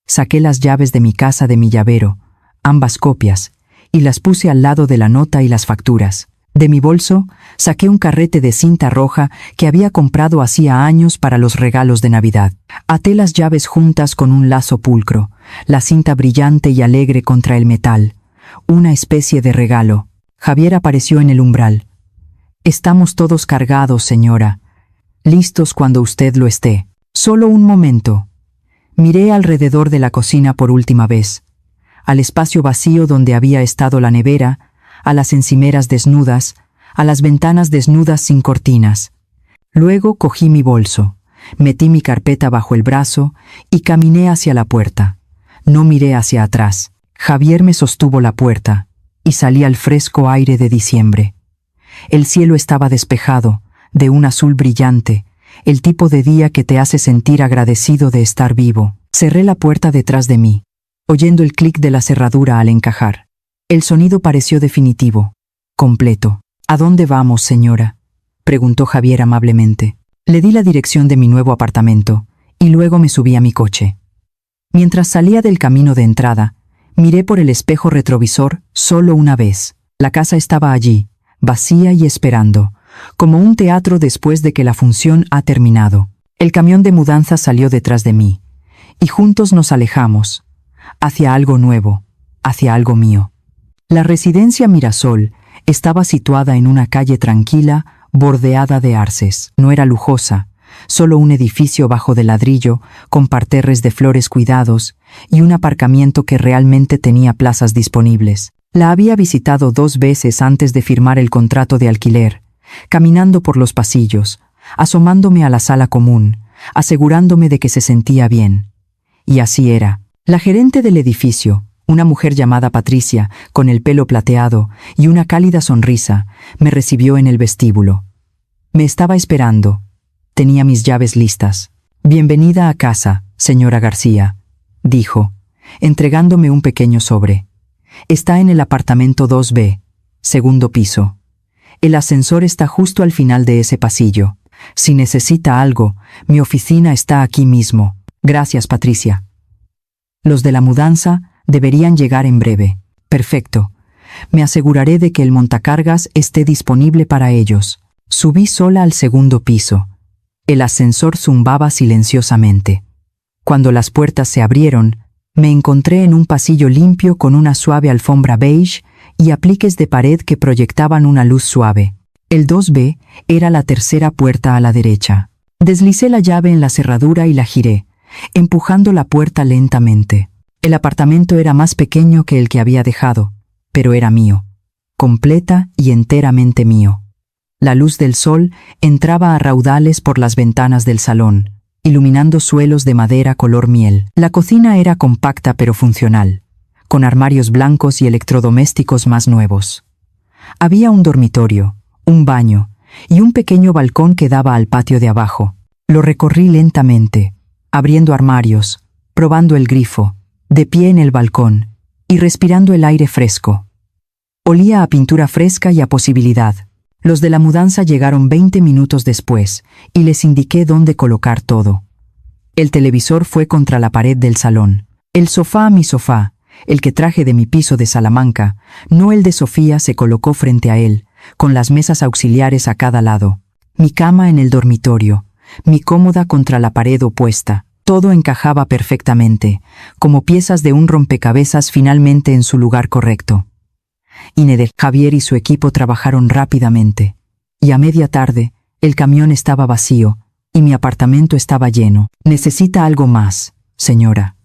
Saqué las llaves de mi casa de mi llavero, ambas copias, y las puse al lado de la nota y las facturas. De mi bolso, saqué un carrete de cinta roja que había comprado hacía años para los regalos de Navidad. Até las llaves juntas con un lazo pulcro, la cinta brillante y alegre contra el metal, una especie de regalo. Javier apareció en el umbral. «Estamos todos cargados, señora. Listos cuando usted lo esté». Solo un momento. Miré alrededor de la cocina por última vez, al espacio vacío donde había estado la nevera, a las encimeras desnudas, a las ventanas desnudas sin cortinas. Luego cogí mi bolso, metí mi carpeta bajo el brazo y caminé hacia la puerta. No miré hacia atrás. Javier me sostuvo la puerta y salí al fresco aire de diciembre. El cielo estaba despejado, de un azul brillante, el tipo de día que te hace sentir agradecido de estar vivo. Cerré la puerta detrás de mí, oyendo el clic de la cerradura al encajar. El sonido pareció definitivo, completo. «¿A dónde vamos, señora?», preguntó Javier amablemente. Le di la dirección de mi nuevo apartamento y luego me subí a mi coche. Mientras salía del camino de entrada, miré por el espejo retrovisor solo una vez. La casa estaba allí, vacía y esperando, como un teatro después de que la función ha terminado. El camión de mudanza salió detrás de mí, y juntos nos alejamos, hacia algo nuevo, hacia algo mío. La residencia Mirasol estaba situada en una calle tranquila, bordeada de arces. No era lujosa, solo un edificio bajo de ladrillo, con parterres de flores cuidados y un aparcamiento que realmente tenía plazas disponibles. La había visitado 2 veces antes de firmar el contrato de alquiler, caminando por los pasillos, asomándome a la sala común, asegurándome de que se sentía bien. Y así era. La gerente del edificio, una mujer llamada Patricia, con el pelo plateado y una cálida sonrisa, me recibió en el vestíbulo. Me estaba esperando. Tenía mis llaves listas. «Bienvenida a casa, señora García», dijo, entregándome un pequeño sobre. «Está en el apartamento 2B, segundo piso. El ascensor está justo al final de ese pasillo. Si necesita algo, mi oficina está aquí mismo. Gracias, Patricia». «Los de la mudanza deberían llegar en breve». «Perfecto. Me aseguraré de que el montacargas esté disponible para ellos». Subí sola al segundo piso. El ascensor zumbaba silenciosamente. Cuando las puertas se abrieron, me encontré en un pasillo limpio con una suave alfombra beige y apliques de pared que proyectaban una luz suave. El 2B era la tercera puerta a la derecha. Deslicé la llave en la cerradura y la giré, empujando la puerta lentamente. El apartamento era más pequeño que el que había dejado, pero era mío. completa y enteramente mío. La luz del sol entraba a raudales por las ventanas del salón, iluminando suelos de madera color miel. La cocina era compacta pero funcional, con armarios blancos y electrodomésticos más nuevos. Había un dormitorio, un baño y un pequeño balcón que daba al patio de abajo. Lo recorrí lentamente, abriendo armarios, probando el grifo, de pie en el balcón y respirando el aire fresco. Olía a pintura fresca y a posibilidad. Los de la mudanza llegaron 20 minutos después y les indiqué dónde colocar todo. El televisor fue contra la pared del salón. El sofá, mi sofá, el que traje de mi piso de Salamanca, no el de Sofía, se colocó frente a él, con las mesas auxiliares a cada lado. Mi cama en el dormitorio, mi cómoda contra la pared opuesta. Todo encajaba perfectamente, como piezas de un rompecabezas finalmente en su lugar correcto. Javier y su equipo trabajaron rápidamente, y a media tarde, el camión estaba vacío, y mi apartamento estaba lleno. ¿Necesita algo más, señora?,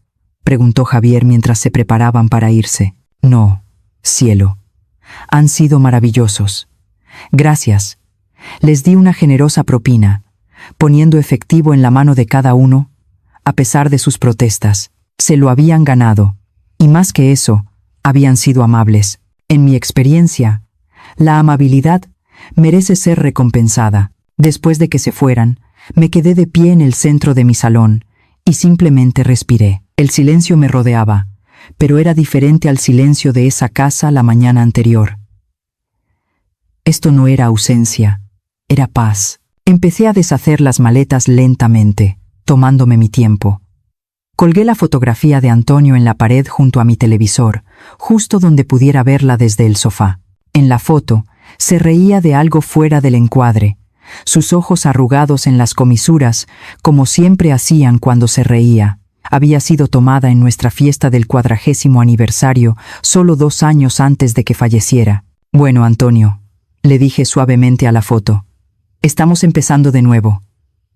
preguntó Javier mientras se preparaban para irse. No, cielo. Han sido maravillosos. Gracias. Les di una generosa propina, poniendo efectivo en la mano de cada uno, a pesar de sus protestas. Se lo habían ganado, y más que eso, habían sido amables. En mi experiencia, la amabilidad merece ser recompensada. Después de que se fueran, me quedé de pie en el centro de mi salón y simplemente respiré. El silencio me rodeaba, pero era diferente al silencio de esa casa la mañana anterior. Esto no era ausencia, era paz. Empecé a deshacer las maletas lentamente, tomándome mi tiempo. Colgué la fotografía de Antonio en la pared junto a mi televisor, justo donde pudiera verla desde el sofá. En la foto, se reía de algo fuera del encuadre, sus ojos arrugados en las comisuras, como siempre hacían cuando se reía. Había sido tomada en nuestra fiesta del 40º aniversario, solo 2 años antes de que falleciera. Bueno, Antonio, le dije suavemente a la foto, estamos empezando de nuevo.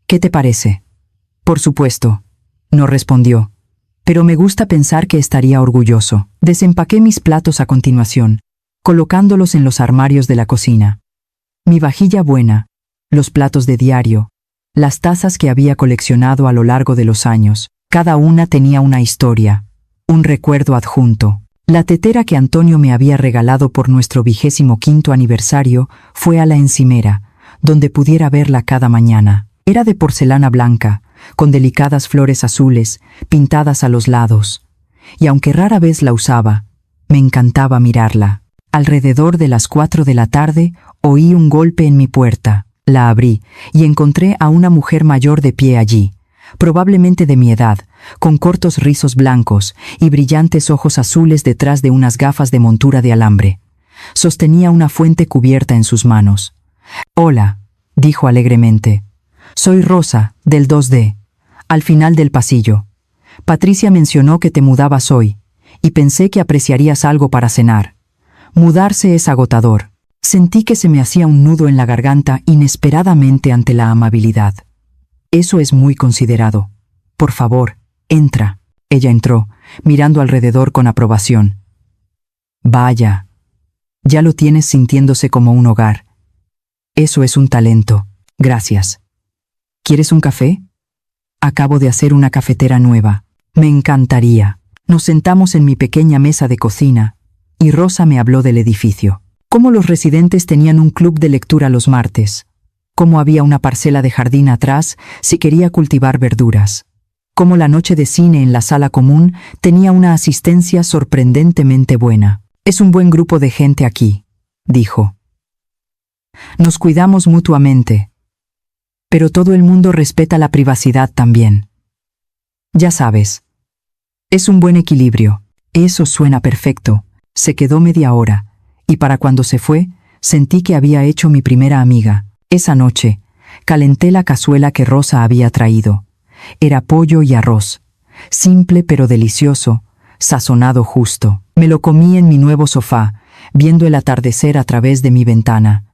¿Qué te parece? Por supuesto. No respondió, pero me gusta pensar que estaría orgulloso. Desempaqué mis platos a continuación, colocándolos en los armarios de la cocina. Mi vajilla buena, los platos de diario, las tazas que había coleccionado a lo largo de los años, cada una tenía una historia, un recuerdo adjunto. La tetera que Antonio me había regalado por nuestro 25º aniversario fue a la encimera, donde pudiera verla cada mañana. Era de porcelana blanca, con delicadas flores azules, pintadas a los lados. Y aunque rara vez la usaba, me encantaba mirarla. Alrededor de las 4 de la tarde, oí un golpe en mi puerta. La abrí, y encontré a una mujer mayor de pie allí, probablemente de mi edad, con cortos rizos blancos y brillantes ojos azules detrás de unas gafas de montura de alambre. Sostenía una fuente cubierta en sus manos. «Hola», dijo alegremente. «Soy Rosa, del 2D, al final del pasillo. Patricia mencionó que te mudabas hoy, y pensé que apreciarías algo para cenar. Mudarse es agotador». Sentí que se me hacía un nudo en la garganta inesperadamente ante la amabilidad. «Eso es muy considerado. Por favor, entra». Ella entró, mirando alrededor con aprobación. «Vaya, ya lo tienes sintiéndose como un hogar. Eso es un talento. Gracias. ¿Quieres un café? Acabo de hacer una cafetera nueva. Me encantaría». Nos sentamos en mi pequeña mesa de cocina, y Rosa me habló del edificio. Cómo los residentes tenían un club de lectura los martes. Cómo había una parcela de jardín atrás si quería cultivar verduras. Cómo la noche de cine en la sala común tenía una asistencia sorprendentemente buena. «Es un buen grupo de gente aquí», dijo. «Nos cuidamos mutuamente. Pero todo el mundo respeta la privacidad también. Ya sabes. Es un buen equilibrio». «Eso suena perfecto». Se quedó media hora, y para cuando se fue, sentí que había hecho mi primera amiga. Esa noche, calenté la cazuela que Rosa había traído. Era pollo y arroz, simple pero delicioso, sazonado justo. Me lo comí en mi nuevo sofá, viendo el atardecer a través de mi ventana.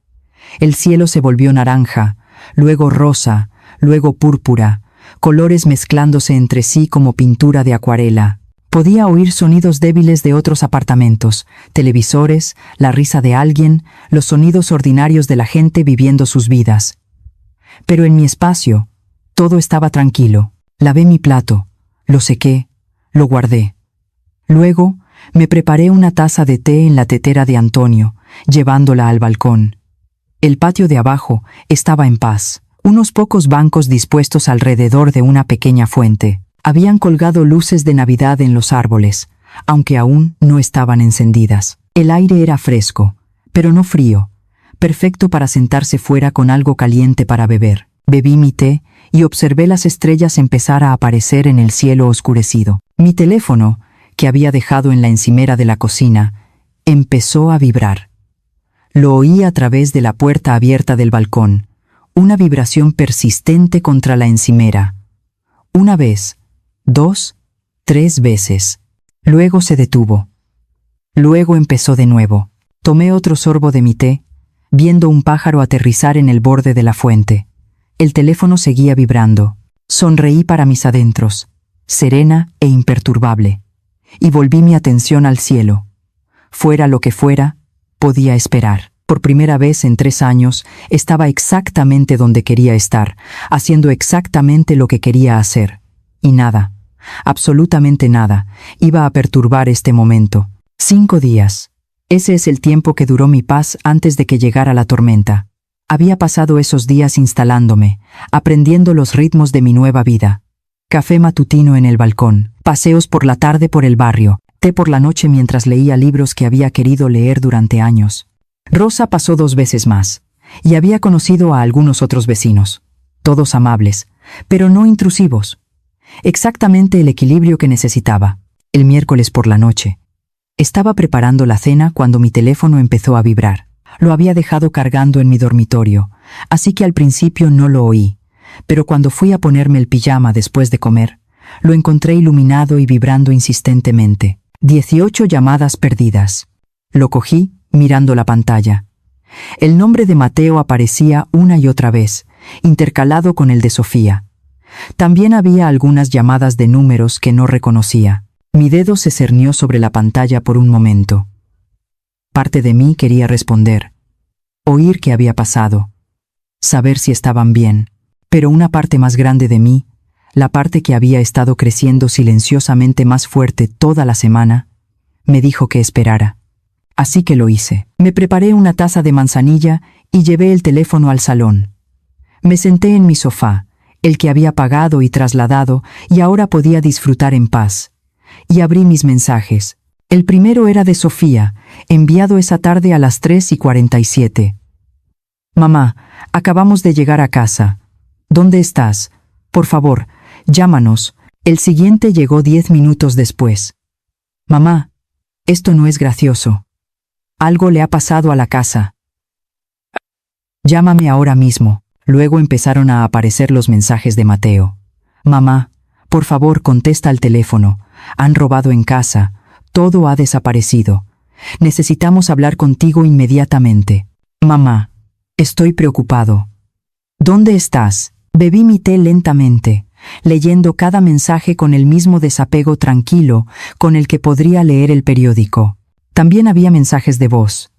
El cielo se volvió naranja, luego rosa, luego púrpura, colores mezclándose entre sí como pintura de acuarela. Podía oír sonidos débiles de otros apartamentos, televisores, la risa de alguien, los sonidos ordinarios de la gente viviendo sus vidas. Pero en mi espacio, todo estaba tranquilo. Lavé mi plato, lo sequé, lo guardé. Luego, me preparé una taza de té en la tetera de Antonio, llevándola al balcón. El patio de abajo estaba en paz. Unos pocos bancos dispuestos alrededor de una pequeña fuente. Habían colgado luces de Navidad en los árboles, aunque aún no estaban encendidas. El aire era fresco, pero no frío, perfecto para sentarse fuera con algo caliente para beber. Bebí mi té y observé las estrellas empezar a aparecer en el cielo oscurecido. Mi teléfono, que había dejado en la encimera de la cocina, empezó a vibrar. Lo oí a través de la puerta abierta del balcón, una vibración persistente contra la encimera. Una vez, 2, 3 veces. Luego se detuvo. Luego empezó de nuevo. Tomé otro sorbo de mi té, viendo un pájaro aterrizar en el borde de la fuente. El teléfono seguía vibrando. Sonreí para mis adentros, serena e imperturbable, y volví mi atención al cielo. Fuera lo que fuera, podía esperar. Por primera vez en 3 años, estaba exactamente donde quería estar, haciendo exactamente lo que quería hacer. Y nada, absolutamente nada, iba a perturbar este momento. 5 días. Ese es el tiempo que duró mi paz antes de que llegara la tormenta. Había pasado esos días instalándome, aprendiendo los ritmos de mi nueva vida. Café matutino en el balcón, paseos por la tarde por el barrio, té por la noche mientras leía libros que había querido leer durante años. Rosa pasó 2 veces más, y había conocido a algunos otros vecinos, todos amables, pero no intrusivos. Exactamente el equilibrio que necesitaba. El miércoles por la noche. Estaba preparando la cena cuando mi teléfono empezó a vibrar. Lo había dejado cargando en mi dormitorio, así que al principio no lo oí, pero cuando fui a ponerme el pijama después de comer, lo encontré iluminado y vibrando insistentemente. 18 llamadas perdidas. Lo cogí, mirando la pantalla. El nombre de Mateo aparecía una y otra vez, intercalado con el de Sofía. También había algunas llamadas de números que no reconocía. Mi dedo se cernió sobre la pantalla por un momento. Parte de mí quería responder, oír qué había pasado, saber si estaban bien, pero una parte más grande de mí, la parte que había estado creciendo silenciosamente más fuerte toda la semana, me dijo que esperara. Así que lo hice. Me preparé una taza de manzanilla y llevé el teléfono al salón. Me senté en mi sofá, el que había pagado y trasladado, y ahora podía disfrutar en paz. Y abrí mis mensajes. El primero era de Sofía, enviado esa tarde a las 3:47. Mamá, acabamos de llegar a casa. ¿Dónde estás? Por favor, llámanos. El siguiente llegó 10 minutos después. Mamá, esto no es gracioso. Algo le ha pasado a la casa. Llámame ahora mismo. Luego empezaron a aparecer los mensajes de Mateo. Mamá, por favor contesta al teléfono. Han robado en casa. Todo ha desaparecido. Necesitamos hablar contigo inmediatamente. Mamá, estoy preocupado. ¿Dónde estás? Bebí mi té lentamente, leyendo cada mensaje con el mismo desapego tranquilo con el que podría leer el periódico. También había mensajes de voz.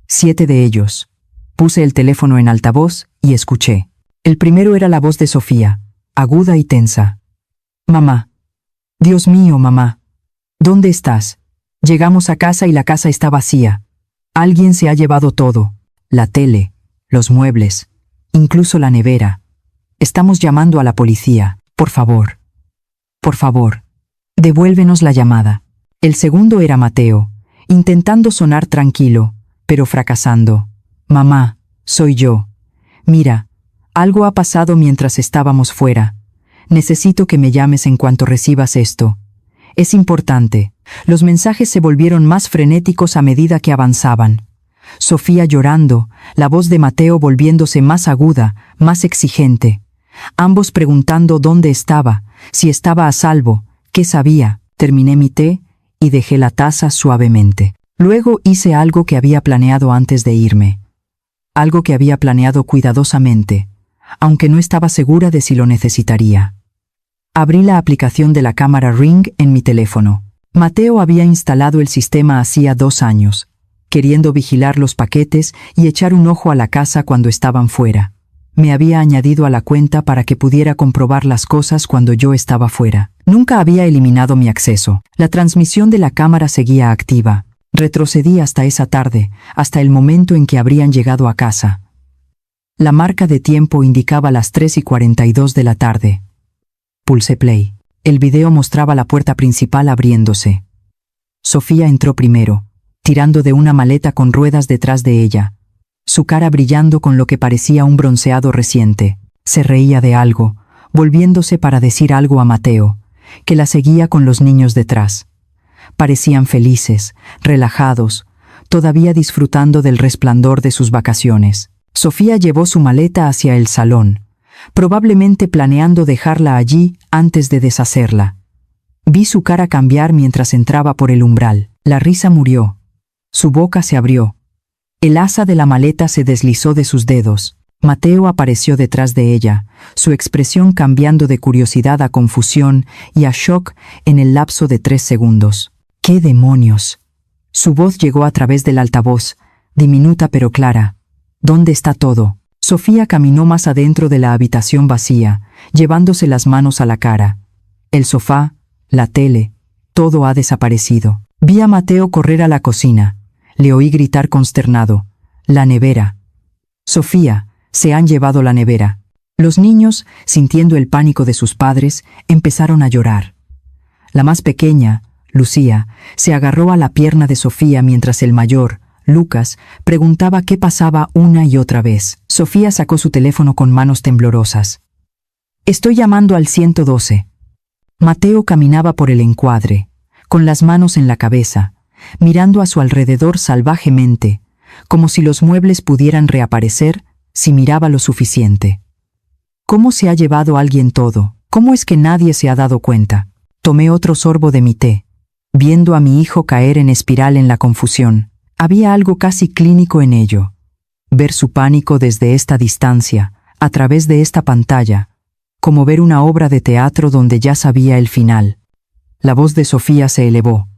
7 de ellos. Puse el teléfono en altavoz y escuché. El primero era la voz de Sofía, aguda y tensa. Mamá. Dios mío, mamá. ¿Dónde estás? Llegamos a casa y la casa está vacía. Alguien se ha llevado todo. La tele, los muebles, incluso la nevera. Estamos llamando a la policía. Por favor. Por favor. Devuélvenos la llamada. El segundo era Mateo, intentando sonar tranquilo, pero fracasando. Mamá, soy yo. Mira, algo ha pasado mientras estábamos fuera. Necesito que me llames en cuanto recibas esto. Es importante. Los mensajes se volvieron más frenéticos a medida que avanzaban. Sofía llorando, la voz de Mateo volviéndose más aguda, más exigente. Ambos preguntando dónde estaba, si estaba a salvo, qué sabía. Terminé mi té y dejé la taza suavemente. Luego hice algo que había planeado antes de irme. Algo que había planeado cuidadosamente, aunque no estaba segura de si lo necesitaría. Abrí la aplicación de la cámara Ring en mi teléfono. Mateo había instalado el sistema hacía 2 años, queriendo vigilar los paquetes y echar un ojo a la casa cuando estaban fuera. Me había añadido a la cuenta para que pudiera comprobar las cosas cuando yo estaba fuera. Nunca había eliminado mi acceso. La transmisión de la cámara seguía activa. Retrocedí hasta esa tarde, hasta el momento en que habrían llegado a casa. La marca de tiempo indicaba las 3:42 de la tarde. Pulsé play. El video mostraba la puerta principal abriéndose. Sofía entró primero, tirando de una maleta con ruedas detrás de ella, su cara brillando con lo que parecía un bronceado reciente. Se reía de algo, volviéndose para decir algo a Mateo, que la seguía con los niños detrás. Parecían felices, relajados, todavía disfrutando del resplandor de sus vacaciones. Sofía llevó su maleta hacia el salón, probablemente planeando dejarla allí antes de deshacerla. Vi su cara cambiar mientras entraba por el umbral. La risa murió. Su boca se abrió. El asa de la maleta se deslizó de sus dedos. Mateo apareció detrás de ella, su expresión cambiando de curiosidad a confusión y a shock en el lapso de 3 segundos. ¡Qué demonios! Su voz llegó a través del altavoz, diminuta pero clara. ¿Dónde está todo? Sofía caminó más adentro de la habitación vacía, llevándose las manos a la cara. El sofá, la tele, todo ha desaparecido. Vi a Mateo correr a la cocina. Le oí gritar consternado. La nevera. Sofía, se han llevado la nevera. Los niños, sintiendo el pánico de sus padres, empezaron a llorar. La más pequeña, Lucía, se agarró a la pierna de Sofía mientras el mayor, Lucas, preguntaba qué pasaba una y otra vez. Sofía sacó su teléfono con manos temblorosas. Estoy llamando al 112. Mateo caminaba por el encuadre, con las manos en la cabeza, mirando a su alrededor salvajemente, como si los muebles pudieran reaparecer si miraba lo suficiente. ¿Cómo se ha llevado alguien todo? ¿Cómo es que nadie se ha dado cuenta? Tomé otro sorbo de mi té, viendo a mi hijo caer en espiral en la confusión. Había algo casi clínico en ello. Ver su pánico desde esta distancia, a través de esta pantalla, como ver una obra de teatro donde ya sabía el final. La voz de Sofía se elevó.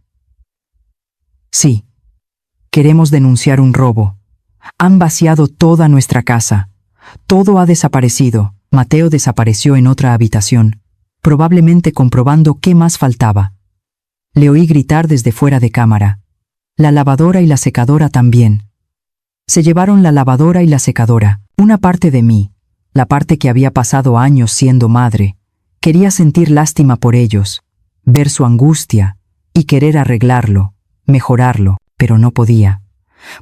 Sí. Queremos denunciar un robo. Han vaciado toda nuestra casa. Todo ha desaparecido. Mateo desapareció en otra habitación, probablemente comprobando qué más faltaba. Le oí gritar desde fuera de cámara. La lavadora y la secadora también. Se llevaron la lavadora y la secadora. Una parte de mí, la parte que había pasado años siendo madre, quería sentir lástima por ellos, ver su angustia y querer arreglarlo, mejorarlo, pero no podía.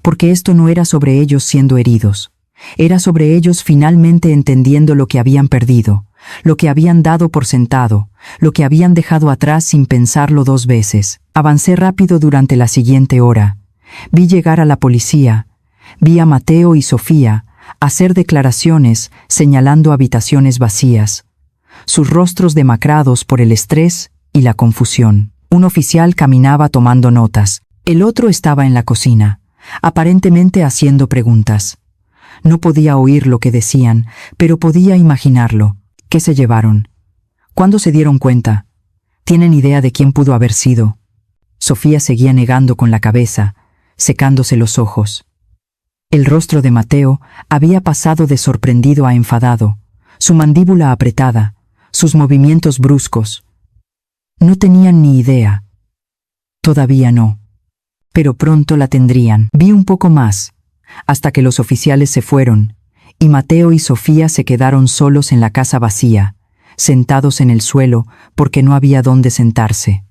Porque esto no era sobre ellos siendo heridos. Era sobre ellos finalmente entendiendo lo que habían perdido, lo que habían dado por sentado, lo que habían dejado atrás sin pensarlo 2 veces. Avancé rápido durante la siguiente hora. Vi llegar a la policía. Vi a Mateo y Sofía hacer declaraciones señalando habitaciones vacías, sus rostros demacrados por el estrés y la confusión. Un oficial caminaba tomando notas. El otro estaba en la cocina, aparentemente haciendo preguntas. No podía oír lo que decían, pero podía imaginarlo. ¿Qué se llevaron? ¿Cuándo se dieron cuenta? ¿Tienen idea de quién pudo haber sido? Sofía seguía negando con la cabeza, secándose los ojos. El rostro de Mateo había pasado de sorprendido a enfadado, su mandíbula apretada, sus movimientos bruscos. No tenían ni idea. Todavía no. Pero pronto la tendrían. Vi un poco más, hasta que los oficiales se fueron, y Mateo y Sofía se quedaron solos en la casa vacía, sentados en el suelo porque no había dónde sentarse.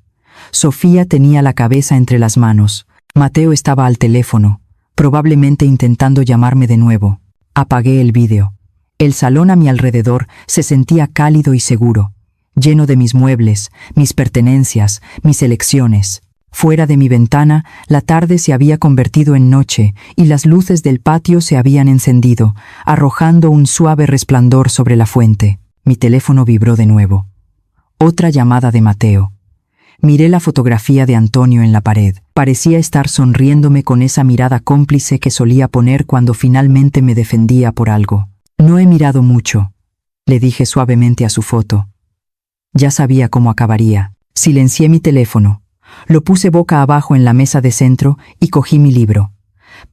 Sofía tenía la cabeza entre las manos. Mateo estaba al teléfono, probablemente intentando llamarme de nuevo. Apagué el vídeo. El salón a mi alrededor se sentía cálido y seguro, lleno de mis muebles, mis pertenencias, mis elecciones. Fuera de mi ventana, la tarde se había convertido en noche y las luces del patio se habían encendido, arrojando un suave resplandor sobre la fuente. Mi teléfono vibró de nuevo. Otra llamada de Mateo. Miré la fotografía de Antonio en la pared. Parecía estar sonriéndome con esa mirada cómplice que solía poner cuando finalmente me defendía por algo. No he mirado mucho, le dije suavemente a su foto. Ya sabía cómo acabaría. Silencié mi teléfono. Lo puse boca abajo en la mesa de centro y cogí mi libro.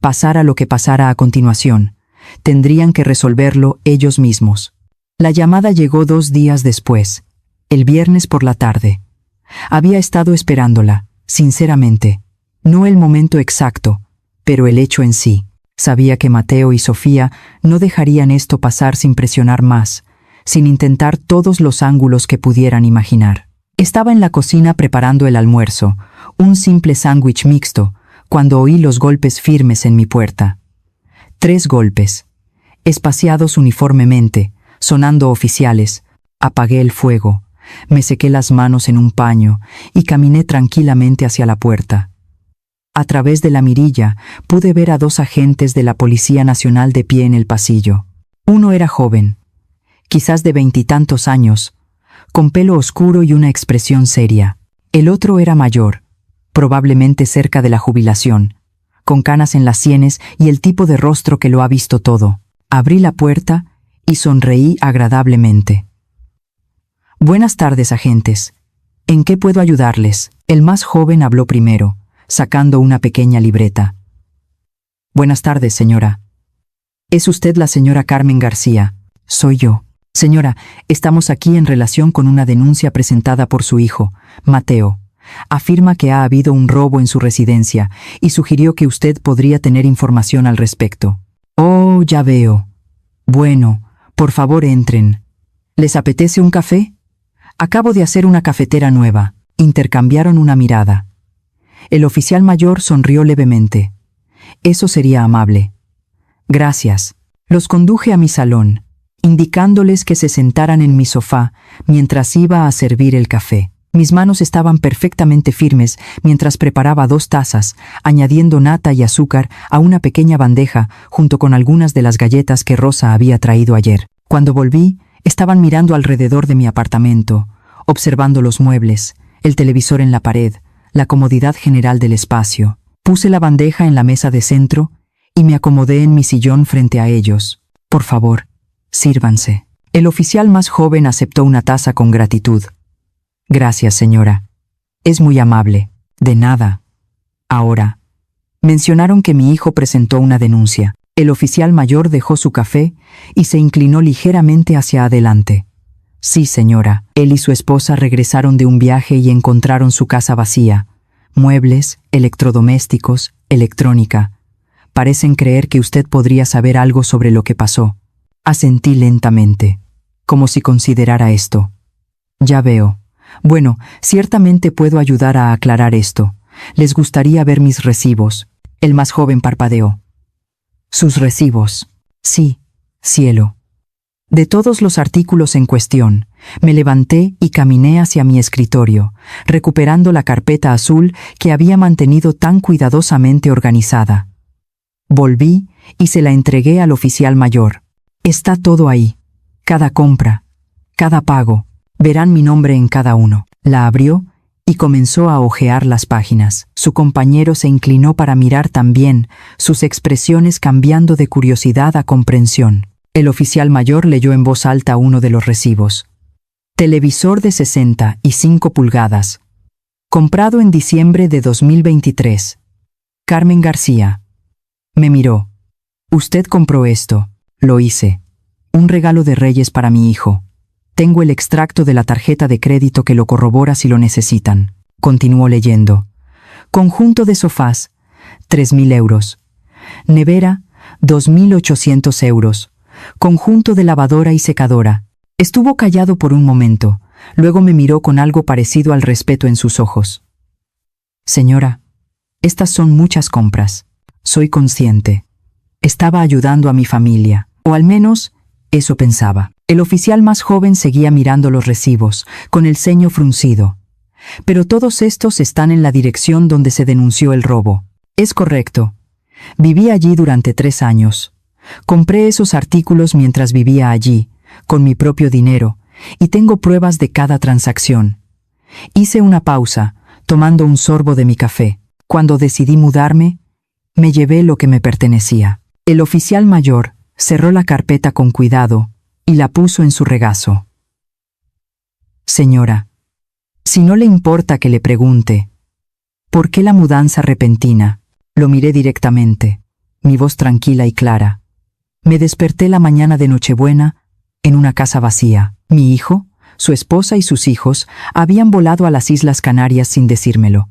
Pasara lo que pasara a continuación, tendrían que resolverlo ellos mismos. La llamada llegó 2 días después, el viernes por la tarde. Había estado esperándola, sinceramente. No el momento exacto, pero el hecho en sí. Sabía que Mateo y Sofía no dejarían esto pasar sin presionar más, sin intentar todos los ángulos que pudieran imaginar. Estaba en la cocina preparando el almuerzo, un simple sándwich mixto, cuando oí los golpes firmes en mi puerta. 3 golpes, espaciados uniformemente, sonando oficiales. Apagué el fuego, me sequé las manos en un paño y caminé tranquilamente hacia la puerta. A través de la mirilla pude ver a 2 agentes de la Policía Nacional de pie en el pasillo. Uno era joven, quizás de 20 y tantos años, con pelo oscuro y una expresión seria. El otro era mayor, probablemente cerca de la jubilación, con canas en las sienes y el tipo de rostro que lo ha visto todo. Abrí la puerta y sonreí agradablemente. «Buenas tardes, agentes. ¿En qué puedo ayudarles?». El más joven habló primero, sacando una pequeña libreta. «Buenas tardes, señora. ¿Es usted la señora Carmen García?». «Soy yo». «Señora, estamos aquí en relación con una denuncia presentada por su hijo, Mateo. Afirma que ha habido un robo en su residencia y sugirió que usted podría tener información al respecto». «Oh, ya veo. Bueno, por favor entren. ¿Les apetece un café? Acabo de hacer una cafetera nueva». Intercambiaron una mirada. El oficial mayor sonrió levemente. «Eso sería amable». «Gracias». Los conduje a mi salón, indicándoles que se sentaran en mi sofá mientras iba a servir el café. Mis manos estaban perfectamente firmes mientras preparaba 2 tazas, añadiendo nata y azúcar a una pequeña bandeja junto con algunas de las galletas que Rosa había traído ayer. Cuando volví, estaban mirando alrededor de mi apartamento, observando los muebles, el televisor en la pared, la comodidad general del espacio. Puse la bandeja en la mesa de centro y me acomodé en mi sillón frente a ellos. «Por favor, sírvanse». El oficial más joven aceptó una taza con gratitud. «Gracias, señora. Es muy amable». «De nada». «Ahora». Mencionaron que mi hijo presentó una denuncia. El oficial mayor dejó su café y se inclinó ligeramente hacia adelante. «Sí, señora. Él y su esposa regresaron de un viaje y encontraron su casa vacía. Muebles, electrodomésticos, electrónica. Parecen creer que usted podría saber algo sobre lo que pasó». Asentí lentamente, como si considerara esto. «Ya veo. Bueno, ciertamente puedo ayudar a aclarar esto. ¿Les gustaría ver mis recibos?». El más joven parpadeó. «¿Sus recibos?». «Sí, cielo». De todos los artículos en cuestión, me levanté y caminé hacia mi escritorio, recuperando la carpeta azul que había mantenido tan cuidadosamente organizada. Volví y se la entregué al oficial mayor. «Está todo ahí. Cada compra, cada pago. Verán mi nombre en cada uno». La abrió y comenzó a hojear las páginas. Su compañero se inclinó para mirar también, sus expresiones cambiando de curiosidad a comprensión. El oficial mayor leyó en voz alta uno de los recibos. «Televisor de 65 pulgadas. Comprado en diciembre de 2023. Carmen García». Me miró. «Usted compró esto». «Lo hice. Un regalo de Reyes para mi hijo. Tengo el extracto de la tarjeta de crédito que lo corrobora si lo necesitan». Continuó leyendo. «Conjunto de sofás, 3.000 euros. Nevera, 2.800 euros. Conjunto de lavadora y secadora». Estuvo callado por un momento, luego me miró con algo parecido al respeto en sus ojos. «Señora, estas son muchas compras. Soy consciente. Estaba ayudando a mi familia, o al menos eso pensaba». El oficial más joven seguía mirando los recibos, con el ceño fruncido. «Pero todos estos están en la dirección donde se denunció el robo». «Es correcto. Viví allí durante 3 años. Compré esos artículos mientras vivía allí, con mi propio dinero, y tengo pruebas de cada transacción». Hice una pausa, tomando un sorbo de mi café. Cuando decidí mudarme, me llevé lo que me pertenecía. El oficial mayor cerró la carpeta con cuidado y la puso en su regazo. «Señora, si no le importa que le pregunte, ¿Por qué la mudanza repentina? Lo miré directamente, mi voz tranquila y clara. Me desperté la mañana de Nochebuena en una casa vacía. Mi hijo, su esposa y sus hijos habían volado a las Islas Canarias sin decírmelo.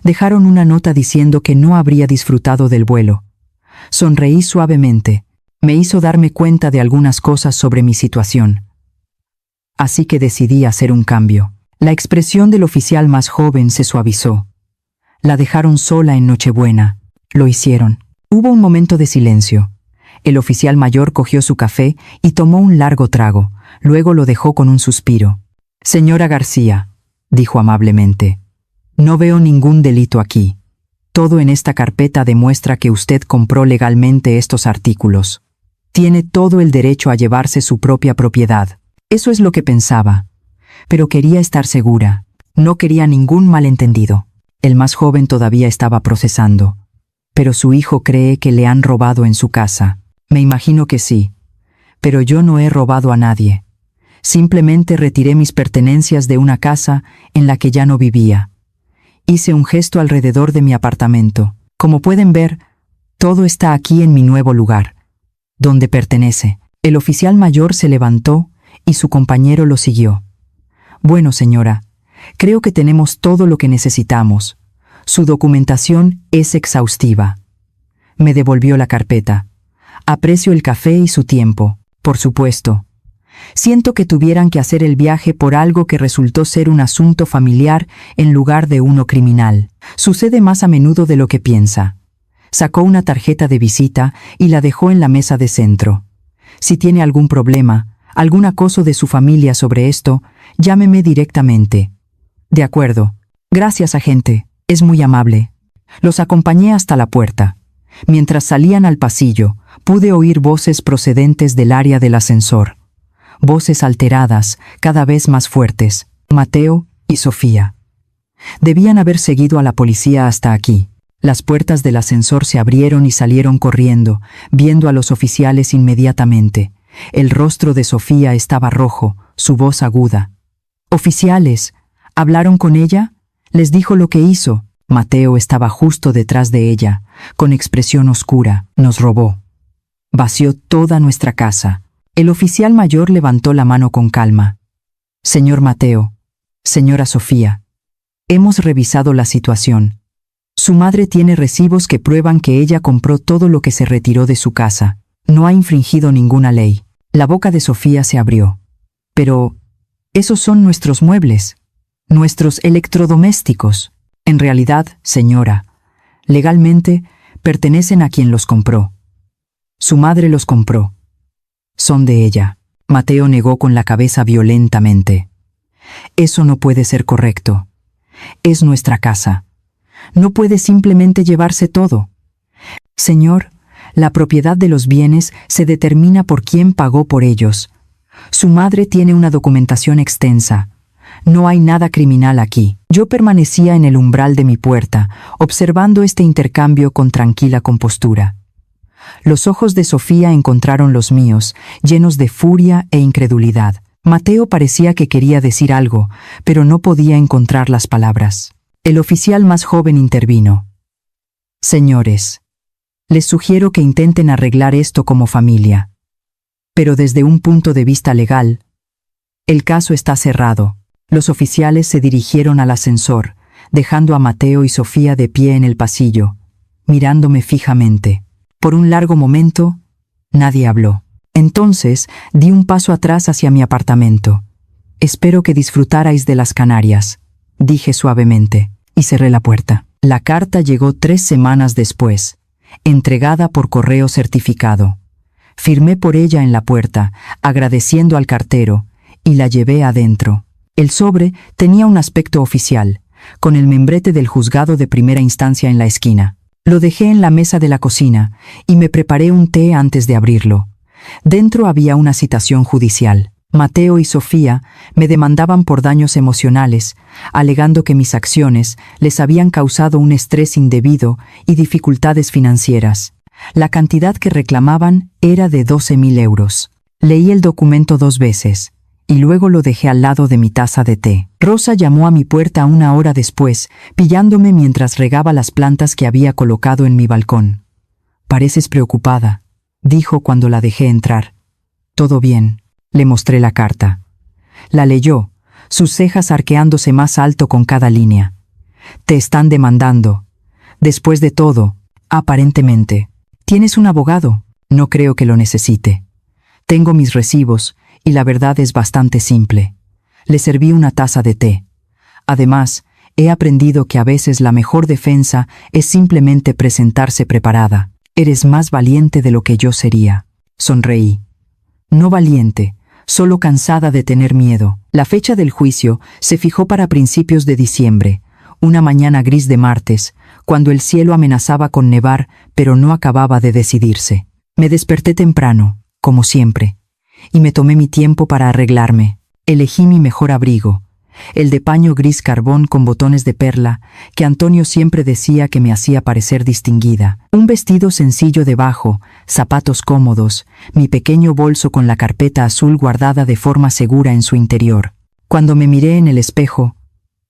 Dejaron una nota diciendo que no habría disfrutado del vuelo. Sonreí suavemente. Me hizo darme cuenta de algunas cosas sobre mi situación. Así que decidí hacer un cambio. La expresión del oficial más joven se suavizó. La dejaron sola en Nochebuena. Lo hicieron. Hubo un momento de silencio. El oficial mayor cogió su café y tomó un largo trago. Luego lo dejó con un suspiro. «Señora García», dijo amablemente, «no veo ningún delito aquí. Todo en esta carpeta demuestra que usted compró legalmente estos artículos. Tiene todo el derecho a llevarse su propia propiedad». Eso es lo que pensaba. Pero quería estar segura. No quería ningún malentendido. El más joven todavía estaba procesando. «Pero su hijo cree que le han robado en su casa». «Me imagino que sí. Pero yo no he robado a nadie. Simplemente retiré mis pertenencias de una casa en la que ya no vivía. Hice un gesto alrededor de mi apartamento. Como pueden ver, todo está aquí en mi nuevo lugar, donde pertenece». El oficial mayor se levantó y su compañero lo siguió. «Bueno, señora, creo que tenemos todo lo que necesitamos. Su documentación es exhaustiva». Me devolvió la carpeta. «Aprecio el café y su tiempo, por supuesto. Siento que tuvieran que hacer el viaje por algo que resultó ser un asunto familiar en lugar de uno criminal. Sucede más a menudo de lo que piensa». Sacó una tarjeta de visita y la dejó en la mesa de centro. «Si tiene algún problema, algún acoso de su familia sobre esto, llámeme directamente». «De acuerdo. Gracias, agente. Es muy amable». Los acompañé hasta la puerta. Mientras salían al pasillo, pude oír voces procedentes del área del ascensor. Voces alteradas, cada vez más fuertes. Mateo y Sofía. Debían haber seguido a la policía hasta aquí. Las puertas del ascensor se abrieron y salieron corriendo, viendo a los oficiales inmediatamente. El rostro de Sofía estaba rojo, su voz aguda. «Oficiales, ¿hablaron con ella? Les dijo lo que hizo». Mateo estaba justo detrás de ella, con expresión oscura. «Nos robó. Vació toda nuestra casa». El oficial mayor levantó la mano con calma. «Señor Mateo, señora Sofía, hemos revisado la situación. Su madre tiene recibos que prueban que ella compró todo lo que se retiró de su casa. No ha infringido ninguna ley». La boca de Sofía se abrió. «Pero esos son nuestros muebles, nuestros electrodomésticos. En realidad, señora, legalmente pertenecen a quien los compró. Su madre los compró. Son de ella». Mateo negó con la cabeza violentamente. «Eso no puede ser correcto. Es nuestra casa. No puede simplemente llevarse todo. Señor, la propiedad de los bienes se determina por quién pagó por ellos. Su madre tiene una documentación extensa. No hay nada criminal aquí». Yo permanecía en el umbral de mi puerta, observando este intercambio con tranquila compostura. Los ojos de Sofía encontraron los míos, llenos de furia e incredulidad. Mateo parecía que quería decir algo, pero no podía encontrar las palabras. El oficial más joven intervino. «Señores, les sugiero que intenten arreglar esto como familia. Pero desde un punto de vista legal, el caso está cerrado». Los oficiales se dirigieron al ascensor, dejando a Mateo y Sofía de pie en el pasillo, mirándome fijamente. Por un largo momento, nadie habló. Entonces, di un paso atrás hacia mi apartamento. «Espero que disfrutarais de las Canarias», dije suavemente, y cerré la puerta. La carta llegó 3 semanas después, entregada por correo certificado. Firmé por ella en la puerta, agradeciendo al cartero, y la llevé adentro. El sobre tenía un aspecto oficial, con el membrete del juzgado de primera instancia en la esquina. Lo dejé en la mesa de la cocina y me preparé un té antes de abrirlo. Dentro había una citación judicial. Mateo y Sofía me demandaban por daños emocionales, alegando que mis acciones les habían causado un estrés indebido y dificultades financieras. La cantidad que reclamaban era de 12.000 euros. Leí el documento 2 veces y luego lo dejé al lado de mi taza de té. Rosa llamó a mi puerta 1 hora después, pillándome mientras regaba las plantas que había colocado en mi balcón. «Pareces preocupada», dijo cuando la dejé entrar. «Todo bien», le mostré la carta. La leyó, sus cejas arqueándose más alto con cada línea. «Te están demandando. Después de todo, aparentemente. ¿Tienes un abogado?» «No creo que lo necesite. Tengo mis recibos, y la verdad es bastante simple». Le serví una taza de té. «Además, he aprendido que a veces la mejor defensa es simplemente presentarse preparada. Eres más valiente de lo que yo sería». Sonreí. «No valiente, solo cansada de tener miedo». La fecha del juicio se fijó para principios de diciembre, una mañana gris de martes, cuando el cielo amenazaba con nevar, pero no acababa de decidirse. Me desperté temprano, como siempre, y me tomé mi tiempo para arreglarme. Elegí mi mejor abrigo, el de paño gris carbón con botones de perla, que Antonio siempre decía que me hacía parecer distinguida. Un vestido sencillo debajo, zapatos cómodos, mi pequeño bolso con la carpeta azul guardada de forma segura en su interior. Cuando me miré en el espejo,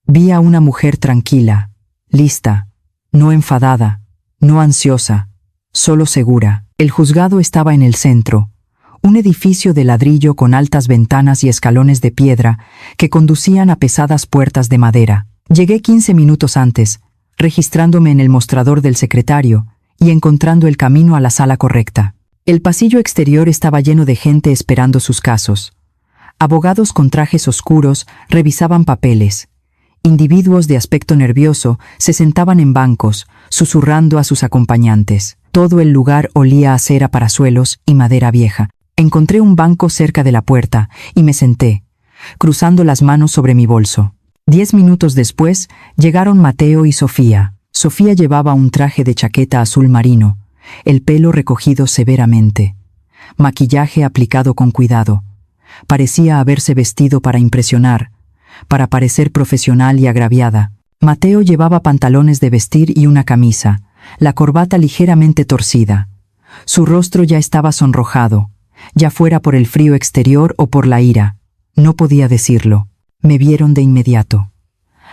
vi a una mujer tranquila, lista, no enfadada, no ansiosa, solo segura. El juzgado estaba en el centro, un edificio de ladrillo con altas ventanas y escalones de piedra que conducían a pesadas puertas de madera. Llegué 15 minutos antes, registrándome en el mostrador del secretario y encontrando el camino a la sala correcta. El pasillo exterior estaba lleno de gente esperando sus casos. Abogados con trajes oscuros revisaban papeles. Individuos de aspecto nervioso se sentaban en bancos, susurrando a sus acompañantes. Todo el lugar olía a cera para suelos y madera vieja. Encontré un banco cerca de la puerta y me senté, cruzando las manos sobre mi bolso. 10 minutos después llegaron Mateo y Sofía. Sofía llevaba un traje de chaqueta azul marino, el pelo recogido severamente, maquillaje aplicado con cuidado. Parecía haberse vestido para impresionar, para parecer profesional y agraviada. Mateo llevaba pantalones de vestir y una camisa, la corbata ligeramente torcida. Su rostro ya estaba sonrojado, ya fuera por el frío exterior o por la ira. No podía decirlo. Me vieron de inmediato.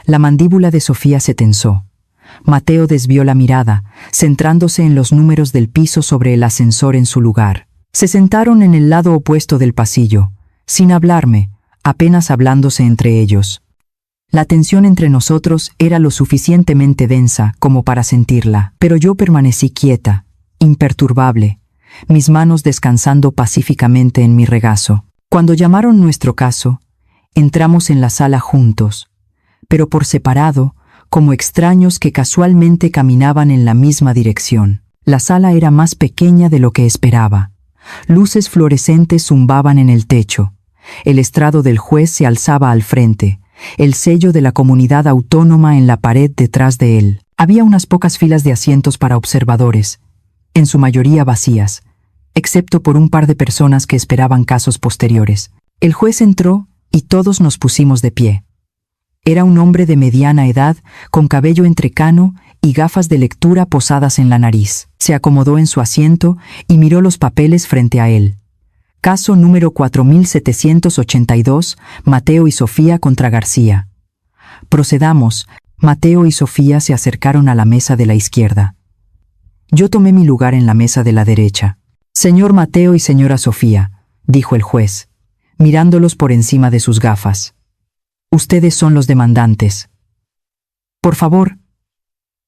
La mandíbula de Sofía se tensó. Mateo desvió la mirada, centrándose en los números del piso sobre el ascensor en su lugar. Se sentaron en el lado opuesto del pasillo, sin hablarme, apenas hablándose entre ellos. La tensión entre nosotros era lo suficientemente densa como para sentirla, pero yo permanecí quieta, imperturbable, mis manos descansando pacíficamente en mi regazo. Cuando llamaron nuestro caso, entramos en la sala juntos, pero por separado, como extraños que casualmente caminaban en la misma dirección. La sala era más pequeña de lo que esperaba. Luces fluorescentes zumbaban en el techo. El estrado del juez se alzaba al frente, el sello de la comunidad autónoma en la pared detrás de él. Había unas pocas filas de asientos para observadores, en su mayoría vacías, excepto por un par de personas que esperaban casos posteriores. El juez entró y todos nos pusimos de pie. Era un hombre de mediana edad, con cabello entrecano y gafas de lectura posadas en la nariz. Se acomodó en su asiento y miró los papeles frente a él. Caso número 4782, Mateo y Sofía contra García. Procedamos. Mateo y Sofía se acercaron a la mesa de la izquierda. Yo tomé mi lugar en la mesa de la derecha. Señor Mateo y señora Sofía, dijo el juez, mirándolos por encima de sus gafas. Ustedes son los demandantes. Por favor,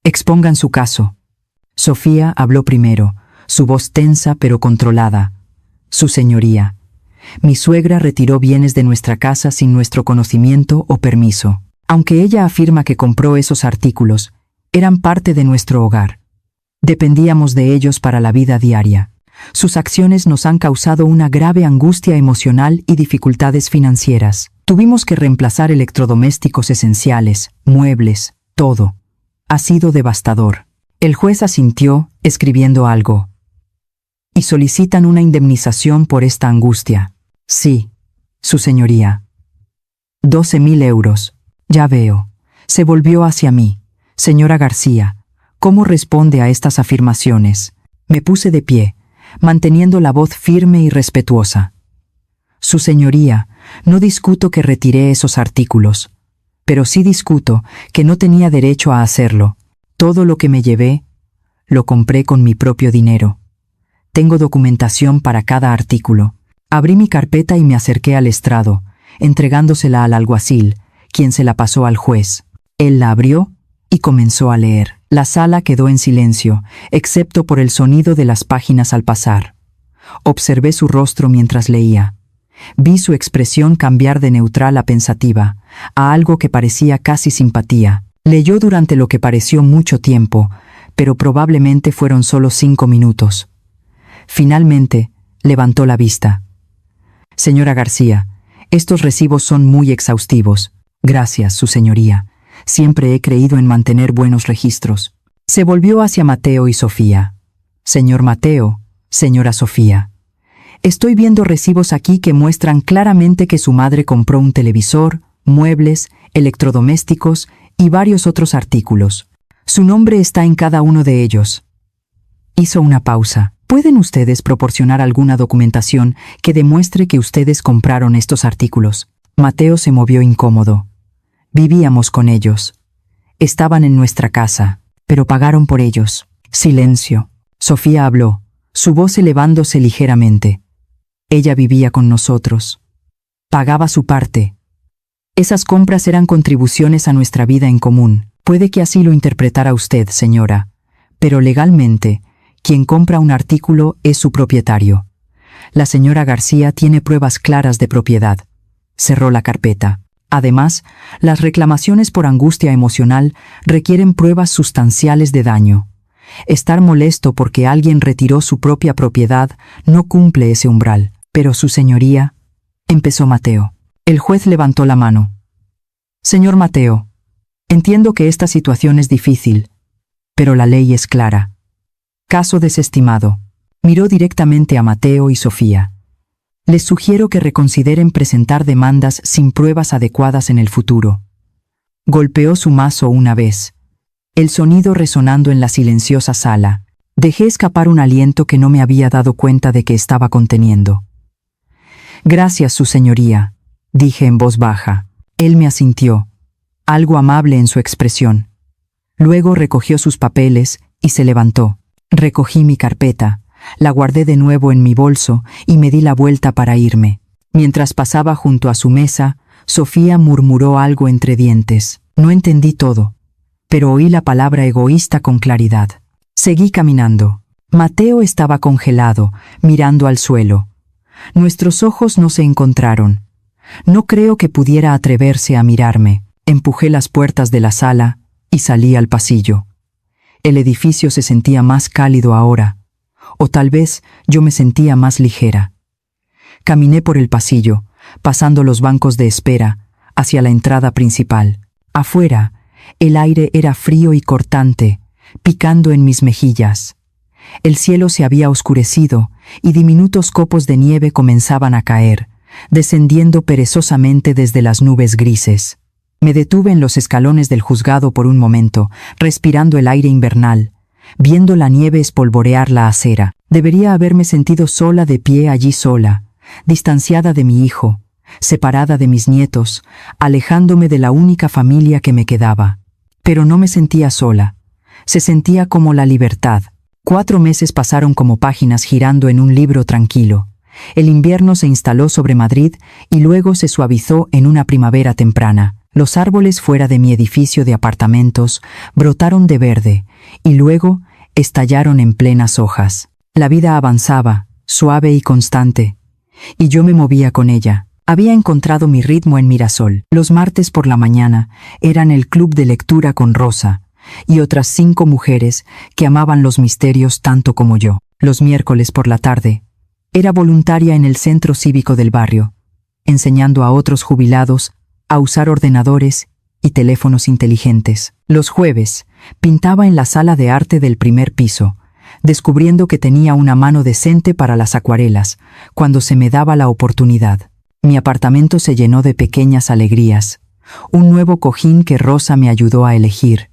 expongan su caso. Sofía habló primero, su voz tensa pero controlada. Su señoría, mi suegra retiró bienes de nuestra casa sin nuestro conocimiento o permiso. Aunque ella afirma que compró esos artículos, eran parte de nuestro hogar. Dependíamos de ellos para la vida diaria. Sus acciones nos han causado una grave angustia emocional y dificultades financieras. Tuvimos que reemplazar electrodomésticos esenciales, muebles, todo. Ha sido devastador. El juez asintió, escribiendo algo. Y solicitan una indemnización por esta angustia. Sí, su señoría. 12.000 euros. Ya veo. Se volvió hacia mí. Señora García, ¿cómo responde a estas afirmaciones? Me puse de pie, manteniendo la voz firme y respetuosa. Su señoría, No discuto que retiré esos artículos, pero sí discuto que no tenía derecho a hacerlo. Todo lo que me llevé, lo compré con mi propio dinero. Tengo documentación para cada artículo. Abrí mi carpeta y me acerqué al estrado, entregándosela al alguacil, quien se la pasó al juez. Él la abrió y comenzó a leer. La sala quedó en silencio, excepto por el sonido de las páginas al pasar. Observé su rostro mientras leía. Vi su expresión cambiar de neutral a pensativa, a algo que parecía casi simpatía. Leyó durante lo que pareció mucho tiempo, pero probablemente fueron solo 5 minutos. Finalmente, levantó la vista. Señora García, estos recibos son muy exhaustivos. Gracias, su señoría. Siempre he creído en mantener buenos registros. Se volvió hacia Mateo y Sofía. Señor Mateo, señora Sofía. Estoy viendo recibos aquí que muestran claramente que su madre compró un televisor, muebles, electrodomésticos y varios otros artículos. Su nombre está en cada uno de ellos. Hizo una pausa. ¿Pueden ustedes proporcionar alguna documentación que demuestre que ustedes compraron estos artículos? Mateo se movió incómodo. Vivíamos con ellos. Estaban en nuestra casa, pero pagaron por ellos. Silencio. Sofía habló, su voz elevándose ligeramente. Ella vivía con nosotros. Pagaba su parte. Esas compras eran contribuciones a nuestra vida en común. Puede que así lo interpretara usted, señora, pero legalmente, quien compra un artículo es su propietario. La señora García tiene pruebas claras de propiedad. Cerró la carpeta. Además, las reclamaciones por angustia emocional requieren pruebas sustanciales de daño. Estar molesto porque alguien retiró su propia propiedad no cumple ese umbral. Pero su señoría, empezó Mateo. El juez levantó la mano. Señor Mateo, entiendo que esta situación es difícil, pero la ley es clara. Caso desestimado. Miró directamente a Mateo y Sofía. Les sugiero que reconsideren presentar demandas sin pruebas adecuadas en el futuro. Golpeó su mazo una vez. El sonido resonando en la silenciosa sala. Dejé escapar un aliento que no me había dado cuenta de que estaba conteniendo. Gracias, su señoría, dije en voz baja. Él me asintió, algo amable en su expresión. Luego recogió sus papeles y se levantó. Recogí mi carpeta, la guardé de nuevo en mi bolso y me di la vuelta para irme. Mientras pasaba junto a su mesa, Sofía murmuró algo entre dientes. No entendí todo, pero oí la palabra egoísta con claridad. Seguí caminando. Mateo estaba congelado, mirando al suelo. Nuestros ojos no se encontraron. No creo que pudiera atreverse a mirarme. Empujé las puertas de la sala y salí al pasillo. El edificio se sentía más cálido ahora, o tal vez yo me sentía más ligera. Caminé por el pasillo, pasando los bancos de espera, hacia la entrada principal. Afuera, el aire era frío y cortante, picando en mis mejillas. El cielo se había oscurecido y diminutos copos de nieve comenzaban a caer, descendiendo perezosamente desde las nubes grises. Me detuve en los escalones del juzgado por un momento, respirando el aire invernal, viendo la nieve espolvorear la acera. Debería haberme sentido sola de pie allí sola, distanciada de mi hijo, separada de mis nietos, alejándome de la única familia que me quedaba. Pero no me sentía sola. Se sentía como la libertad. 4 meses pasaron como páginas girando en un libro tranquilo. El invierno se instaló sobre Madrid y luego se suavizó en una primavera temprana. Los árboles fuera de mi edificio de apartamentos brotaron de verde y luego estallaron en plenas hojas. La vida avanzaba, suave y constante, y yo me movía con ella. Había encontrado mi ritmo en Mirasol. Los martes por la mañana eran el club de lectura con Rosa y otras 5 mujeres que amaban los misterios tanto como yo. Los miércoles por la tarde era voluntaria en el centro cívico del barrio, enseñando a otros jubilados a usar ordenadores y teléfonos inteligentes. Los jueves pintaba en la sala de arte del primer piso, descubriendo que tenía una mano decente para las acuarelas cuando se me daba la oportunidad. Mi apartamento se llenó de pequeñas alegrías. Un nuevo cojín que Rosa me ayudó a elegir,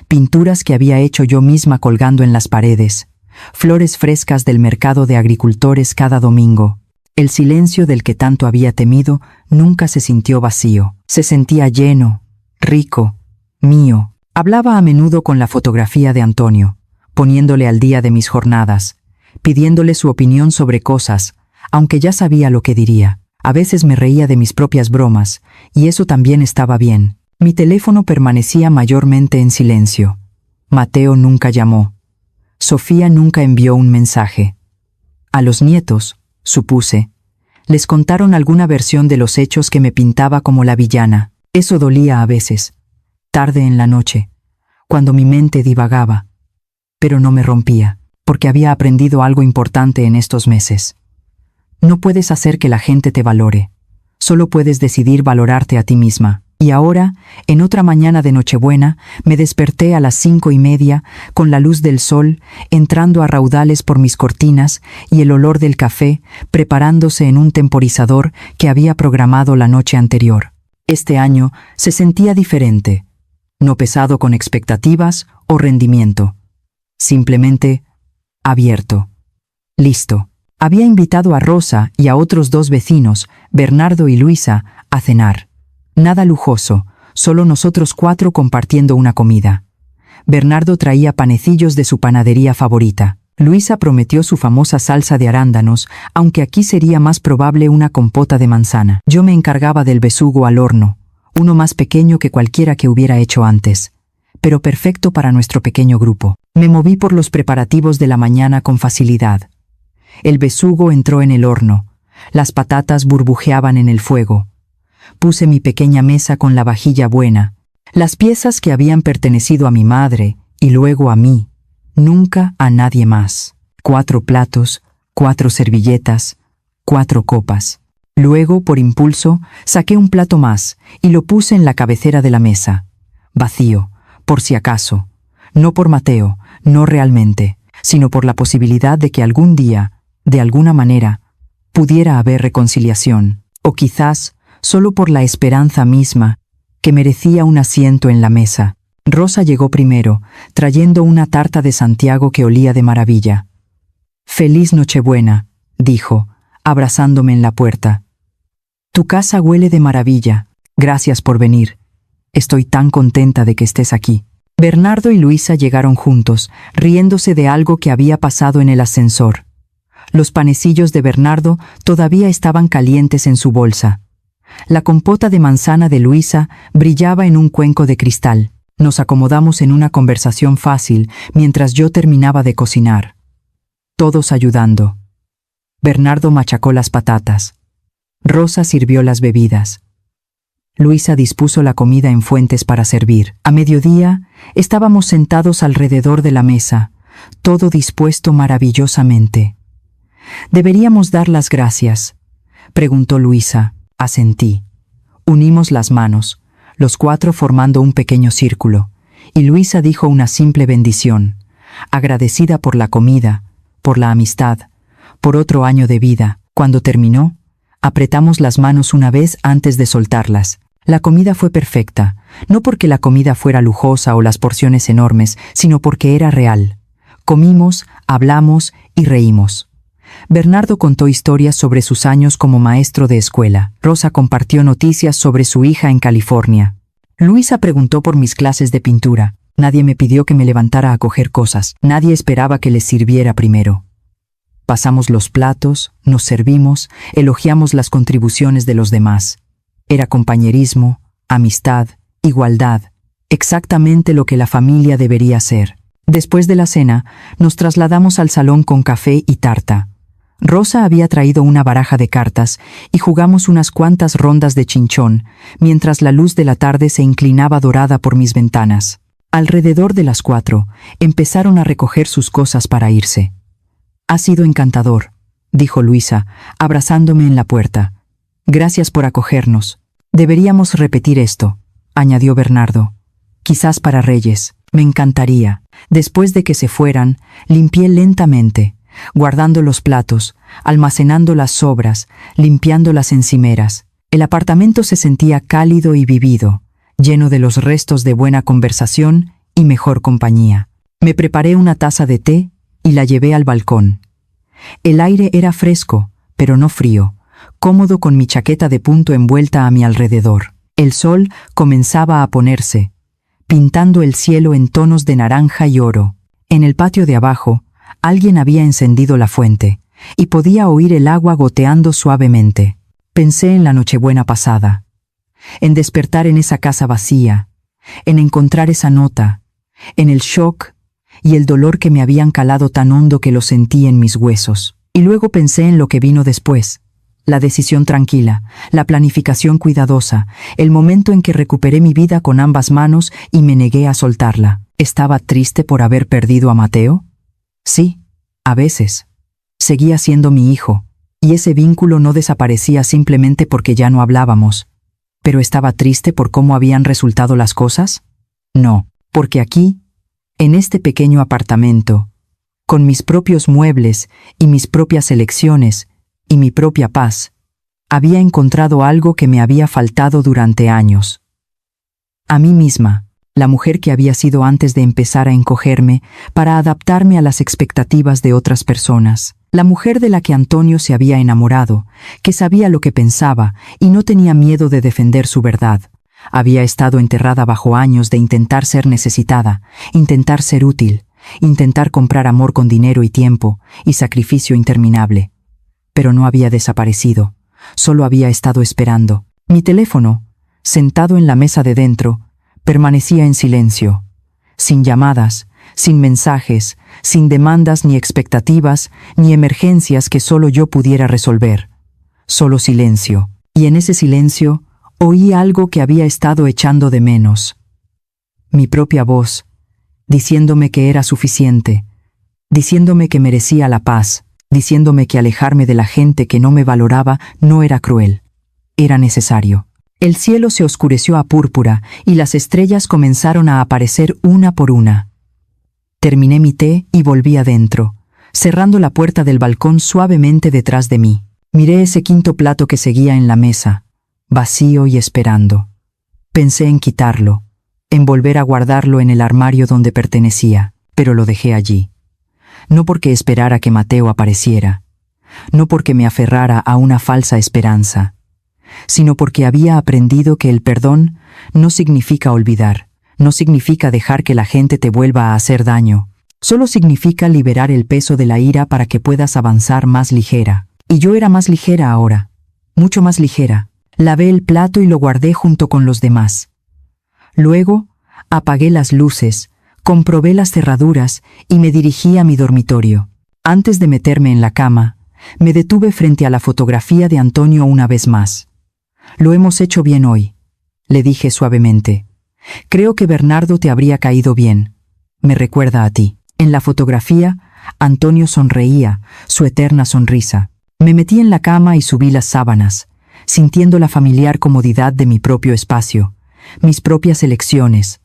pinturas que había hecho yo misma colgando en las paredes, flores frescas del mercado de agricultores cada domingo. El silencio del que tanto había temido nunca se sintió vacío. Se sentía lleno, rico, mío. Hablaba a menudo con la fotografía de Antonio, poniéndole al día de mis jornadas, pidiéndole su opinión sobre cosas, aunque ya sabía lo que diría. A veces me reía de mis propias bromas, y eso también estaba bien. Mi teléfono permanecía mayormente en silencio. Mateo nunca llamó. Sofía nunca envió un mensaje. A los nietos, supuse, les contaron alguna versión de los hechos que me pintaba como la villana. Eso dolía a veces, tarde en la noche, cuando mi mente divagaba. Pero no me rompía, porque había aprendido algo importante en estos meses. No puedes hacer que la gente te valore. Solo puedes decidir valorarte a ti misma. Y ahora, en otra mañana de Nochebuena, me desperté a las 5:30, con la luz del sol entrando a raudales por mis cortinas y el olor del café preparándose en un temporizador que había programado la noche anterior. Este año se sentía diferente, no pesado con expectativas o rendimiento. Simplemente abierto. Listo. Había invitado a Rosa y a otros 2 vecinos, Bernardo y Luisa, a cenar. Nada lujoso, solo nosotros 4 compartiendo una comida. Bernardo traía panecillos de su panadería favorita. Luisa prometió su famosa salsa de arándanos, aunque aquí sería más probable una compota de manzana. Yo me encargaba del besugo al horno, uno más pequeño que cualquiera que hubiera hecho antes, pero perfecto para nuestro pequeño grupo. Me moví por los preparativos de la mañana con facilidad. El besugo entró en el horno, las patatas burbujeaban en el fuego. Puse mi pequeña mesa con la vajilla buena, las piezas que habían pertenecido a mi madre y luego a mí, nunca a nadie más. 4 platos, 4 servilletas, 4 copas. Luego, por impulso, saqué un plato más y lo puse en la cabecera de la mesa. Vacío, por si acaso. No por Mateo, no realmente, sino por la posibilidad de que algún día, de alguna manera, pudiera haber reconciliación, o quizás solo por la esperanza misma, que merecía un asiento en la mesa. Rosa llegó primero, trayendo una tarta de Santiago que olía de maravilla. «Feliz Nochebuena», dijo, abrazándome en la puerta. «Tu casa huele de maravilla. Gracias por venir. Estoy tan contenta de que estés aquí». Bernardo y Luisa llegaron juntos, riéndose de algo que había pasado en el ascensor. Los panecillos de Bernardo todavía estaban calientes en su bolsa. La compota de manzana de Luisa brillaba en un cuenco de cristal. Nos acomodamos en una conversación fácil mientras yo terminaba de cocinar. Todos ayudando. Bernardo machacó las patatas. Rosa sirvió las bebidas. Luisa dispuso la comida en fuentes para servir. A mediodía, estábamos sentados alrededor de la mesa, todo dispuesto maravillosamente. «¿Deberíamos dar las gracias?», preguntó Luisa. Asentí. Unimos las manos, los 4 formando un pequeño círculo, y Luisa dijo una simple bendición, agradecida por la comida, por la amistad, por otro año de vida. Cuando terminó, apretamos las manos una vez antes de soltarlas. La comida fue perfecta, no porque la comida fuera lujosa o las porciones enormes, sino porque era real. Comimos, hablamos y reímos. Bernardo contó historias sobre sus años como maestro de escuela. Rosa compartió noticias sobre su hija en California. Luisa preguntó por mis clases de pintura. Nadie me pidió que me levantara a coger cosas. Nadie esperaba que les sirviera primero. Pasamos los platos, nos servimos, elogiamos las contribuciones de los demás. Era compañerismo, amistad, igualdad, exactamente lo que la familia debería ser. Después de la cena, nos trasladamos al salón con café y tarta. Rosa había traído una baraja de cartas y jugamos unas cuantas rondas de chinchón, mientras la luz de la tarde se inclinaba dorada por mis ventanas. Alrededor de las 4, empezaron a recoger sus cosas para irse. «Ha sido encantador», dijo Luisa, abrazándome en la puerta. «Gracias por acogernos. Deberíamos repetir esto», añadió Bernardo. «Quizás para Reyes. Me encantaría». Después de que se fueran, limpié lentamente, guardando los platos, almacenando las sobras, limpiando las encimeras. El apartamento se sentía cálido y vivido, lleno de los restos de buena conversación y mejor compañía. Me preparé una taza de té y la llevé al balcón. El aire era fresco, pero no frío, cómodo con mi chaqueta de punto envuelta a mi alrededor. El sol comenzaba a ponerse, pintando el cielo en tonos de naranja y oro. En el patio de abajo, alguien había encendido la fuente, y podía oír el agua goteando suavemente. Pensé en la Nochebuena pasada, en despertar en esa casa vacía, en encontrar esa nota, en el shock y el dolor que me habían calado tan hondo que lo sentí en mis huesos. Y luego pensé en lo que vino después. La decisión tranquila, la planificación cuidadosa, el momento en que recuperé mi vida con ambas manos y me negué a soltarla. ¿Estaba triste por haber perdido a Mateo? Sí, a veces. Seguía siendo mi hijo, y ese vínculo no desaparecía simplemente porque ya no hablábamos. ¿Pero estaba triste por cómo habían resultado las cosas? No, porque aquí, en este pequeño apartamento, con mis propios muebles y mis propias elecciones y mi propia paz, había encontrado algo que me había faltado durante años. A mí misma, la mujer que había sido antes de empezar a encogerme para adaptarme a las expectativas de otras personas. La mujer de la que Antonio se había enamorado, que sabía lo que pensaba y no tenía miedo de defender su verdad. Había estado enterrada bajo años de intentar ser necesitada, intentar ser útil, intentar comprar amor con dinero y tiempo y sacrificio interminable. Pero no había desaparecido, solo había estado esperando. Mi teléfono, sentado en la mesa de dentro, permanecía en silencio, sin llamadas, sin mensajes, sin demandas ni expectativas, ni emergencias que solo yo pudiera resolver. Solo silencio. Y en ese silencio oí algo que había estado echando de menos. Mi propia voz, diciéndome que era suficiente, diciéndome que merecía la paz, diciéndome que alejarme de la gente que no me valoraba no era cruel. Era necesario. El cielo se oscureció a púrpura y las estrellas comenzaron a aparecer una por una. Terminé mi té y volví adentro, cerrando la puerta del balcón suavemente detrás de mí. Miré ese quinto plato que seguía en la mesa, vacío y esperando. Pensé en quitarlo, en volver a guardarlo en el armario donde pertenecía, pero lo dejé allí. No porque esperara que Mateo apareciera, no porque me aferrara a una falsa esperanza, sino porque había aprendido que el perdón no significa olvidar, no significa dejar que la gente te vuelva a hacer daño, solo significa liberar el peso de la ira para que puedas avanzar más ligera. Y yo era más ligera ahora, mucho más ligera. Lavé el plato y lo guardé junto con los demás. Luego, apagué las luces, comprobé las cerraduras y me dirigí a mi dormitorio. Antes de meterme en la cama, me detuve frente a la fotografía de Antonio una vez más. Lo hemos hecho bien hoy, le dije suavemente. Creo que Bernardo te habría caído bien. Me recuerda a ti. En la fotografía, Antonio sonreía, su eterna sonrisa. Me metí en la cama y subí las sábanas, sintiendo la familiar comodidad de mi propio espacio, mis propias elecciones,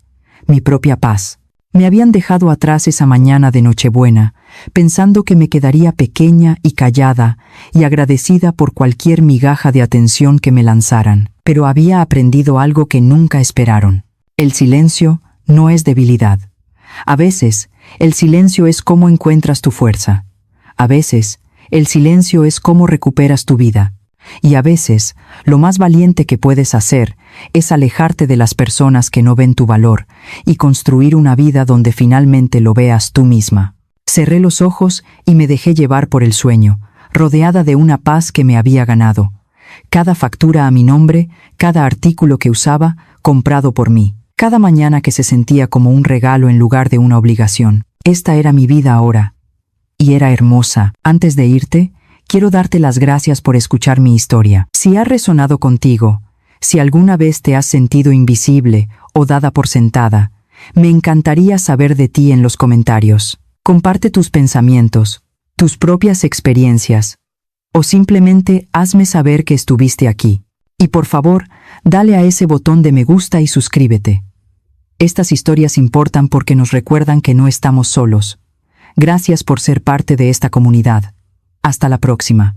mi propia paz. Me habían dejado atrás esa mañana de Nochebuena, pensando que me quedaría pequeña y callada y agradecida por cualquier migaja de atención que me lanzaran. Pero había aprendido algo que nunca esperaron. El silencio no es debilidad. A veces, el silencio es cómo encuentras tu fuerza. A veces, el silencio es cómo recuperas tu vida. Y a veces, lo más valiente que puedes hacer es alejarte de las personas que no ven tu valor y construir una vida donde finalmente lo veas tú misma. Cerré los ojos y me dejé llevar por el sueño, rodeada de una paz que me había ganado. Cada factura a mi nombre, cada artículo que usaba, comprado por mí. Cada mañana que se sentía como un regalo en lugar de una obligación. Esta era mi vida ahora. Y era hermosa. Antes de irte, quiero darte las gracias por escuchar mi historia. Si ha resonado contigo, si alguna vez te has sentido invisible o dada por sentada, me encantaría saber de ti en los comentarios. Comparte tus pensamientos, tus propias experiencias, o simplemente hazme saber que estuviste aquí. Y por favor, dale a ese botón de me gusta y suscríbete. Estas historias importan porque nos recuerdan que no estamos solos. Gracias por ser parte de esta comunidad. Hasta la próxima.